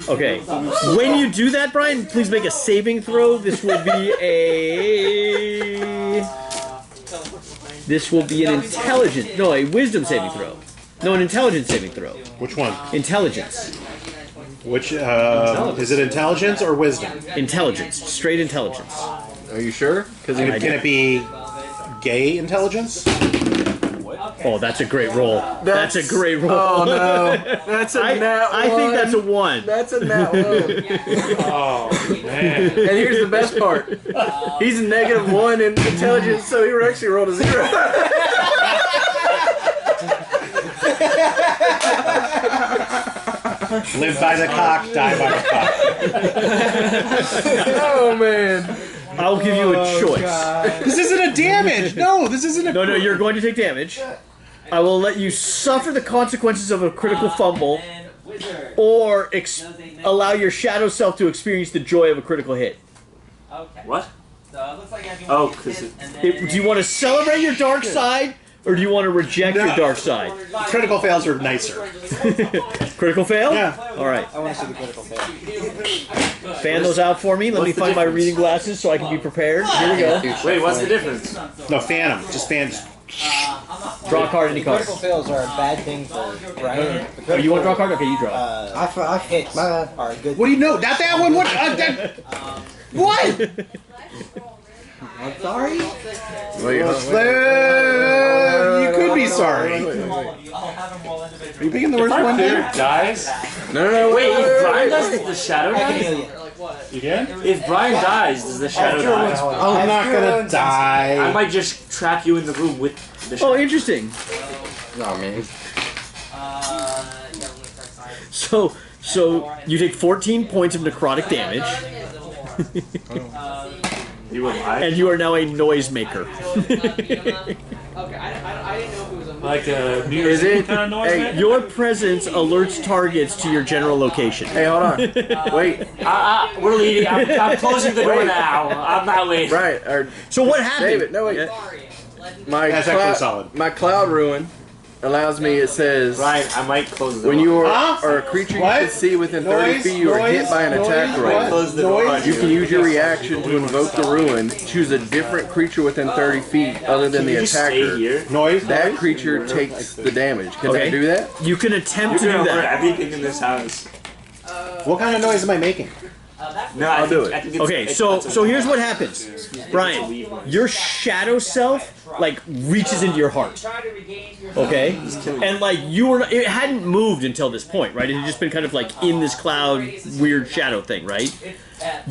S5: Okay. When you do that, Brian, please make a saving throw. This will be an a wisdom saving throw. No, an intelligence saving throw.
S7: Which one?
S5: Intelligence.
S7: Which, is it intelligence or wisdom?
S5: Intelligence. Straight intelligence.
S2: Are you sure?
S7: Can it be gay intelligence?
S5: Oh, that's a great roll. That's a great roll.
S2: Oh, no. That's a nat 1.
S5: I think that's a 1.
S2: That's a nat 1.
S7: Oh, man.
S2: And here's the best part. He's a -1 in intelligence, so he actually rolled a 0.
S7: Live by the cock, die by the cock.
S2: Oh, man.
S5: I'll give you a choice.
S7: God. This isn't a damage. No, this isn't a...
S5: No, you're going to take damage. I will let you suffer the consequences of a critical fumble, or allow your shadow self to experience the joy of a critical hit.
S1: What? Oh, because
S5: do you want to celebrate your dark side, or do you want to reject your dark side?
S7: Critical fails are nicer.
S5: Critical fail?
S7: Yeah.
S5: All right.
S6: I want to see the critical fail.
S5: Fan those out for me. Let me find my reading glasses so I can be prepared. Here we go.
S1: Wait, what's the difference?
S7: No, fan them. Just fan.
S5: Draw a card, any card.
S6: Critical fails are a bad thing for Brian.
S5: Oh, you want to draw a card? Okay, you draw.
S6: I've hit. Are good.
S7: What do you know? Not that one. What? What?
S6: I'm sorry.
S2: Wait,
S7: you could be sorry. Are you picking the worst one there?
S1: Dies?
S2: No.
S1: Wait, if Brian does, does the shadow die?
S7: You can?
S1: If Brian dies, does the shadow die?
S7: I'm not gonna die.
S1: I might just trap you in the room with the shadow.
S5: Oh, interesting.
S2: No, man.
S5: So you take 14 points of necrotic damage. And you are now a noisemaker.
S4: Like a New Year's Eve kind of noise?
S5: Hey, your presence alerts targets to your general location.
S2: Hey, hold on. Wait.
S1: We're leaving. I'm closing the door now. I'm not waiting.
S2: Right.
S5: So what happened?
S2: David, no, wait.
S7: That's actually solid.
S2: My cloud ruin allows me, it says...
S1: Ryan, I might close the door.
S2: When you are a creature you can see within 30 feet, you are hit by an attack roll. You can use your reaction to invoke the ruin. Choose a different creature within 30 feet other than the attacker. That creature takes the damage. Can I do that?
S5: You can attempt to do that.
S1: Everything in this house.
S7: What kind of noise am I making?
S1: No,
S2: I'll do it.
S5: Okay, so here's what happens. Brian, your shadow self reaches into your heart. Okay? And it hadn't moved until this point, right? It had just been kind of in this cloud weird shadow thing, right?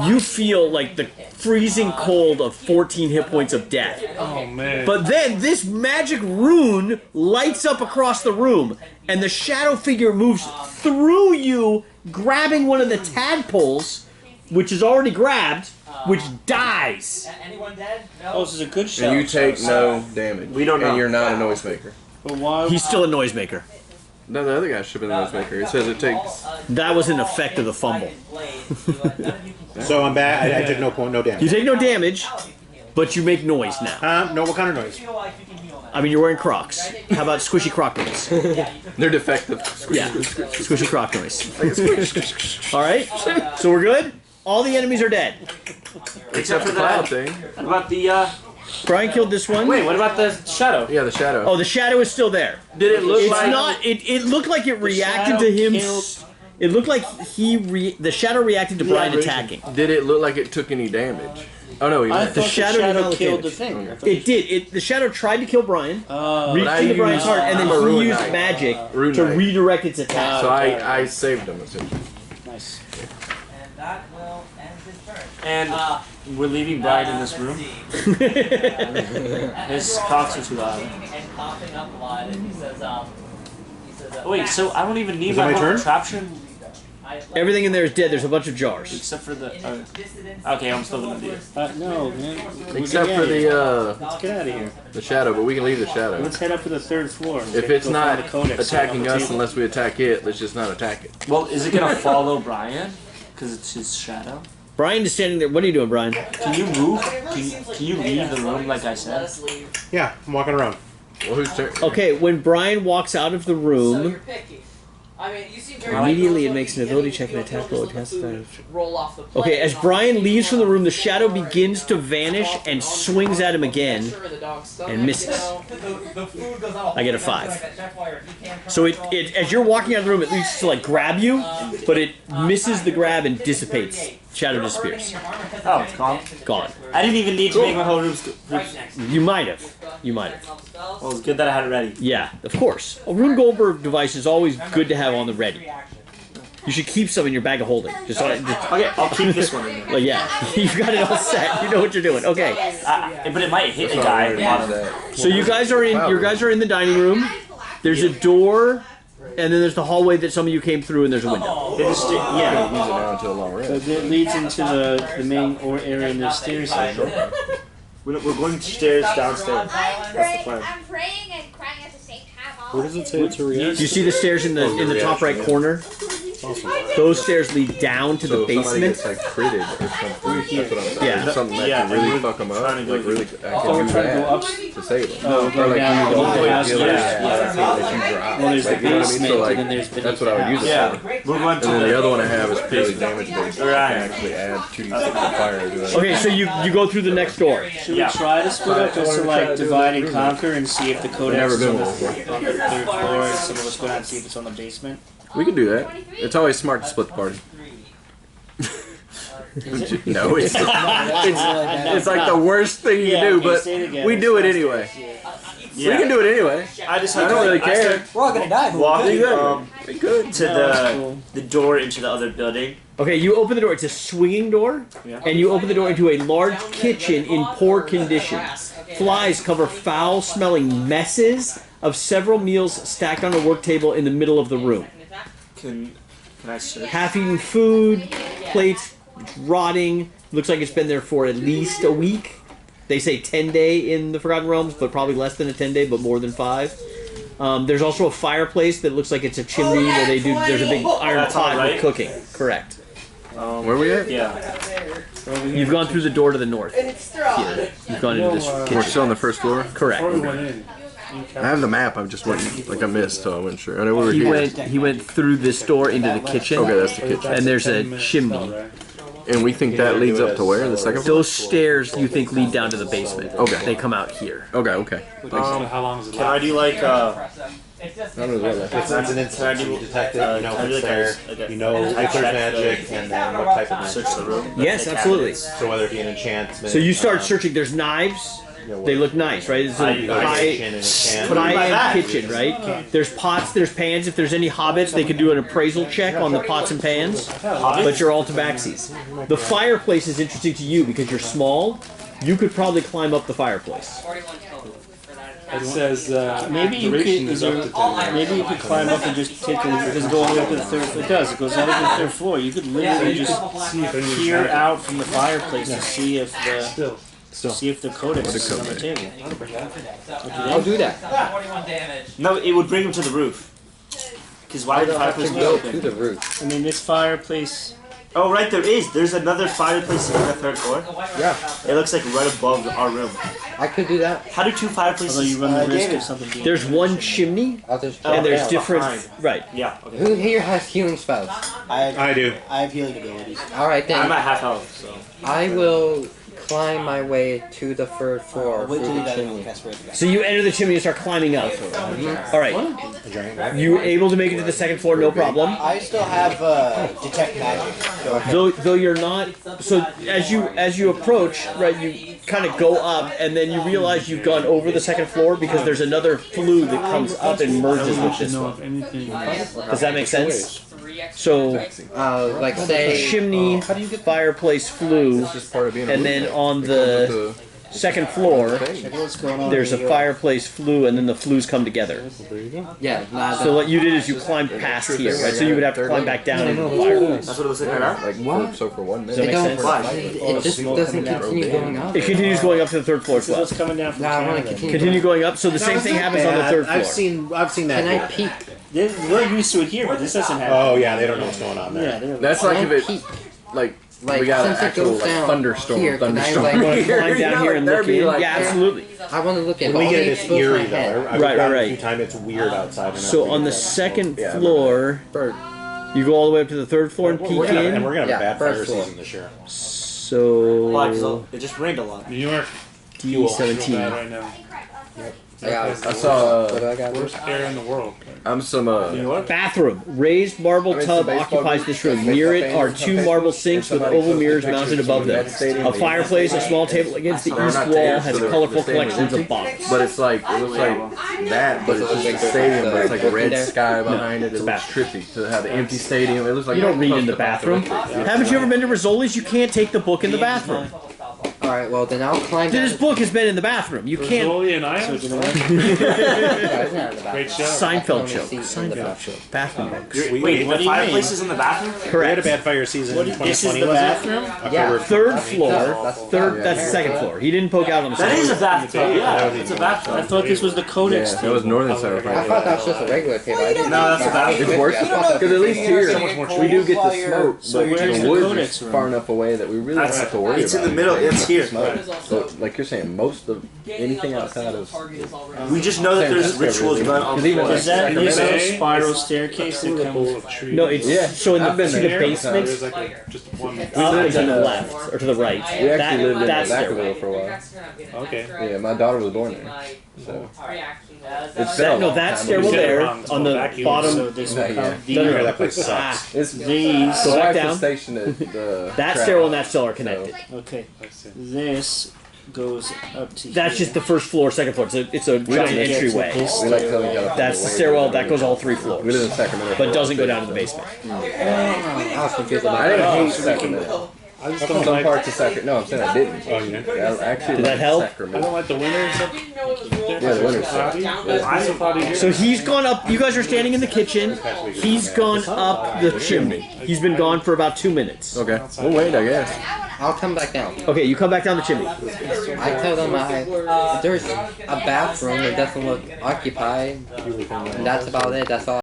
S5: You feel like the freezing cold of 14 hit points of death.
S4: Oh man.
S5: But then this magic rune lights up across the room, and the shadow figure moves through you, grabbing one of the tadpoles, which is already grabbed, which dies.
S9: Anyone dead? No. Oh, this is a good shot.
S2: And you take no damage.
S1: We don't know.
S2: And you're not a noisemaker.
S4: But why?
S5: He's still a noisemaker.
S2: No, the other guy should have been a noisemaker. It says it takes...
S5: That was an effect of the fumble.
S7: So I'm bad. I took no damage.
S5: You take no damage, but you make noise now.
S7: No, what kind of noise?
S5: I mean, you're wearing Crocs. How about squishy Croc noise?
S2: They're defective.
S5: Yeah, squishy Croc noise. All right, so we're good? All the enemies are dead.
S1: Except for the
S2: cloud thing.
S1: What about the,
S5: Brian killed this one.
S1: Wait, what about the shadow?
S2: Yeah, the shadow.
S5: Oh, the shadow is still there.
S2: Did it look
S5: It's
S2: like...
S5: not... It looked like it reacted to him... It looked like the shadow reacted to Brian attacking.
S2: Did it look like it took any damage? Oh no,
S5: the shadow
S9: killed the thing.
S5: It did. The shadow tried to kill Brian, reached into Brian's heart, and then he used magic to redirect its attack.
S2: So I saved him essentially.
S9: Nice.
S10: And that will end his turn.
S1: And we're leaving Brian in this room. His cocks are too loud.
S10: And coughing up blood, and he says,
S1: Wait, so I don't even need my whole contraption?
S5: Everything in there is dead. There's a bunch of jars.
S1: Except for the... okay, I'm still gonna do it.
S9: No, man.
S2: Except for the...
S9: Let's get out of here.
S2: The shadow, but we can leave the shadow.
S9: Let's head up to the 3rd floor.
S2: If it's not attacking us unless we attack it, let's just not attack it.
S1: Well, is it gonna follow Brian? Because it's his shadow?
S5: Brian is standing there. What are you doing, Brian?
S1: Can you move? Can you leave the room like I said?
S7: Yeah, I'm walking around.
S2: Well, who's turn?
S5: Okay, when Brian walks out of the room,
S10: I mean, you seem very
S5: immediately it makes an ability check and attack roll against advantage.
S10: roll off the plane.
S5: Okay, as Brian leaves from the room, the shadow begins to vanish and swings at him again and misses. I get a 5. So it as you're walking out of the room, it leads to like grab you, but it misses the grab and dissipates. Shadow disappears.
S1: Oh, it's gone?
S5: Gone.
S1: I didn't even need to make my whole room...
S5: You might have. You might have.
S1: Well, it's good that I had it ready.
S5: Yeah, of course. A Rune Goldberg device is always good to have on the ready. You should keep some in your bag of holding.
S1: Okay, I'll keep this one in there.
S5: Well, yeah, you've got it all set. You know what you're doing. Okay.
S1: But it might hit a guy at the bottom.
S5: So you guys are in. You guys are in the dining room. There's a door, and then there's the hallway that some of you came through, and there's a window.
S1: Yeah.
S2: Use it now until a long rest.
S9: So it leads into the main area and the stairs.
S1: We're going upstairs, downstairs. That's the plan.
S8: I'm praying and crying at the same time.
S7: Where does it say it's a reaction?
S5: You see the stairs in the top right corner? Those stairs lead down to the basement.
S2: Gets, like critted or something. That's what I'm saying.
S5: Yeah.
S2: Something that can really fuck them up. Like really, I can use that to save them.
S9: Oh,
S2: Or like
S9: down
S2: use
S9: the
S2: all the
S9: house,
S2: healers
S9: yeah.
S2: that you drop.
S9: Well, there's
S2: Like,
S9: the
S2: you know what I mean?
S9: basement,
S2: So like,
S9: and then there's
S2: that's what I would use it for.
S1: We're going
S2: And then the other one I have is purely damage based.
S1: Right.
S2: I can actually add 2d6 to fire to it.
S5: Okay, so you go through the next door.
S9: Should we try to split up just to like divide and conquer and see if the codex is on the 3rd floor and some of us go down and see if it's on the basement?
S2: We can do that. It's always smart to split the party. No, it's like the worst thing you can do, but we do it anyway. We can do it anyway.
S1: I don't
S2: really care.
S6: We're all gonna die.
S1: Walking
S2: Good.
S1: to the door into the other building.
S5: Okay, you open the door. It's a swinging door, and you open the door into a large kitchen in poor condition. Flies cover foul-smelling messes of several meals stacked on a work table in the middle of the room.
S1: Can I search?
S5: Half-eaten food, plates rotting. Looks like it's been there for at least a week. They say 10-day in the Forgotten Realms, but probably less than a 10-day, but more than 5. There's also a fireplace that looks like it's a chimney where they do. There's a big iron pot with cooking. Correct.
S2: Where are we at?
S1: Yeah.
S5: You've gone through the door to the north. Here. You've gone into this kitchen.
S2: We're still on the first floor?
S5: Correct.
S2: I have the map, I just went, like I missed, so I wasn't sure. I know we were here.
S5: He went through this door into the kitchen.
S2: Okay, that's the kitchen.
S5: And there's a chimney.
S2: And we think that leads up to where? The second floor?
S5: Those stairs you think lead down to the basement.
S2: Okay.
S5: They come out here.
S2: Okay.
S7: How long is it?
S1: Can I do like
S7: It's an instant, you detect it, you know if it's there, you know if there's magic, and then what type of magic.
S1: search the room?
S5: Yes, absolutely.
S7: So whether it be an enchantment.
S5: So you start searching. There's knives. They look nice, right? It's a high-end kitchen, right? There's pots, there's pans. If there's any hobbits, they could do an appraisal check on the pots and pans. But you're all tabaxis. The fireplace is interesting to you because you're small. You could probably climb up the fireplace.
S4: It says
S9: Maybe you could climb up and just take a look. It doesn't go all the way up to the 3rd floor. It does. It goes all the way to the 3rd floor. You could literally just peer out from the fireplace to see if the codex is on the table.
S3: I'll do that.
S1: No, it would bring him to the roof. Because why would the fireplace be
S3: Go to
S1: open?
S3: the roof.
S9: I mean, this fireplace.
S1: Oh, right, there is. There's another fireplace on the 3rd floor.
S3: Yeah.
S1: It looks like right above our room.
S3: I could do that.
S1: How do 2 fireplaces?
S9: Although you run the risk of something being.
S5: There's one chimney,
S3: I'll just
S5: and there's
S1: yeah,
S5: different.
S1: behind.
S5: Right.
S1: Yeah. Okay.
S3: Who here has healing spells?
S7: I do.
S6: I have healing abilities.
S3: Alright
S1: I'm
S3: then.
S1: at half health, so.
S3: I will climb my way to the third floor through the chimney.
S5: So you enter the chimney and start climbing up. All right. You able to make it to the second floor? No problem.
S6: I still have detect magic.
S5: Though you're not. So as you approach, right, you kind of go up, and then you realize you've gone over the second floor because there's another flue that comes up and merges with this one. Does that make sense? So,
S3: like say,
S5: chimney, fireplace, flue, and then on the second floor, there's a fireplace flue, and then the flues come together.
S3: Yeah.
S5: So what you did is you climbed past here, right? So you would have to climb back down into the fireplace.
S1: That's what it was saying right now?
S2: Like, what? So for 1 minute.
S5: Does that make sense?
S3: It just doesn't continue going up.
S5: It continues going up to the third floor as well.
S9: What's coming down from
S3: I want to
S9: Canada?
S5: Continue going up, so the same thing happens on the third floor.
S7: I've seen that.
S3: Can I peek?
S9: We're used to it here, but this doesn't happen.
S7: Oh yeah, they don't know what's going on there.
S9: Yeah, they're
S2: That's like if it,
S3: peek?
S2: like
S3: Like,
S2: we got an
S3: since it
S2: actual
S3: goes down
S2: thunderstorm.
S3: here, can I,
S2: thunderstorm.
S3: like,
S5: You want to climb down here and look in?
S2: Like,
S5: Yeah, absolutely.
S3: I want to look at
S7: When we
S3: all
S7: get
S3: the
S7: it, it's
S3: exposed
S7: eerie
S3: my head.
S7: though. I've
S5: Right,
S7: gotten
S5: right.
S7: A few times it's weird outside.
S5: So on the second floor, you go all the way up to the third floor and peek
S7: we're gonna
S5: in.
S7: have a bad fire
S3: first floor.
S7: season this year.
S5: So
S1: Why? Because it just rained a lot.
S4: New York.
S5: D17.
S4: Right now.
S2: I saw.
S3: What do I got?
S4: Worst air in the world.
S2: I'm some.
S5: Bathroom. Raised marble tub occupies this room. Near it are 2 marble sinks with oval mirrors mounted above them. A fireplace, a small table against the east wall has colorful collections of bottles.
S2: But it's like it looks like that, but it's just a stadium. But it's like a red sky behind it. It looks trippy to have an empty stadium. It looks like
S5: You don't read in the bathroom. Haven't you ever been to Rizzoli's? You can't take the book in the bathroom.
S3: Alright, well then I'll climb
S5: This
S3: down.
S5: book has been in the bathroom. You can't.
S4: Rizzoli and Ions? Great show.
S5: Seinfeld show.
S3: Seinfeld
S5: show. Bathroom books.
S1: Wait, the fireplace is in the bathroom?
S7: We had a
S5: Correct.
S7: bad fire season in
S9: This is
S7: 2020.
S9: the
S7: Was it?
S9: bathroom?
S3: Yeah.
S5: Third floor. That's the second floor. He didn't poke out on the
S1: That is a
S5: second.
S1: bathtub, yeah. It's a
S9: I
S1: bathtub.
S9: thought this was the Codex
S2: That
S9: table.
S2: was Northern Sour
S3: I thought that was just a regular table. I didn't
S1: No, that's a bathtub.
S2: It's worse because at least here we do get the smoke,
S9: So
S2: but
S9: where's
S2: the
S9: the
S2: woods
S9: Codex
S2: are
S9: room?
S2: far enough away that we really don't have to worry
S1: It's
S2: about
S1: in the middle. It's here.
S2: So, like you're saying, most of anything outside of
S1: We just know that there's rituals going on.
S9: Is that this
S2: Sacramento.
S9: spiral staircase that comes?
S5: No, it's so in
S2: I've been
S5: the, see
S2: there.
S5: the basement
S4: There's like just one.
S5: up to the left or to the right.
S2: we actually lived in
S5: That's
S2: the back
S5: stairway.
S2: of it for a while.
S4: Okay.
S2: Yeah, my daughter was born there. So it's
S5: That,
S2: been
S5: no,
S2: a
S5: that
S2: long time.
S5: stairwell there
S4: It's
S5: on the
S4: vacuum,
S5: bottom.
S9: So this
S2: Not
S9: will
S2: yet.
S9: come.
S5: No, no, no.
S7: That place sucks.
S2: It's
S9: These.
S5: Go back
S2: the
S5: down.
S2: station at the
S5: That
S2: track.
S5: stairwell and that cellar are connected.
S9: Okay. This goes up to
S5: That's
S9: here.
S5: just the first floor, second floor. It's a giant
S9: get to
S5: entryway.
S9: this
S2: We like telling California.
S5: That's the stairwell that goes all 3
S2: We
S5: floors,
S2: live in Sacramento.
S5: but doesn't go down to the basement.
S3: I was confused about
S2: I
S3: that.
S2: didn't hate Sacramento.
S4: I just
S2: Some
S4: don't like.
S2: parts of Sacramento. No, I'm saying I didn't.
S4: Oh, you didn't?
S2: I actually
S5: Did that
S2: liked
S5: help?
S4: I
S2: Sacramento.
S4: don't like the winter and stuff.
S2: Yeah, the winter's
S4: Cloudy. It's so cloudy here.
S5: So he's gone up. You guys are standing in the kitchen. He's gone up the chimney. He's been gone for about 2 minutes.
S2: Okay, we'll wait, I guess.
S3: I'll come back down.
S5: Okay, you come back down the chimney.
S3: I tell them there's a bathroom that doesn't look occupied. And that's about it. That's all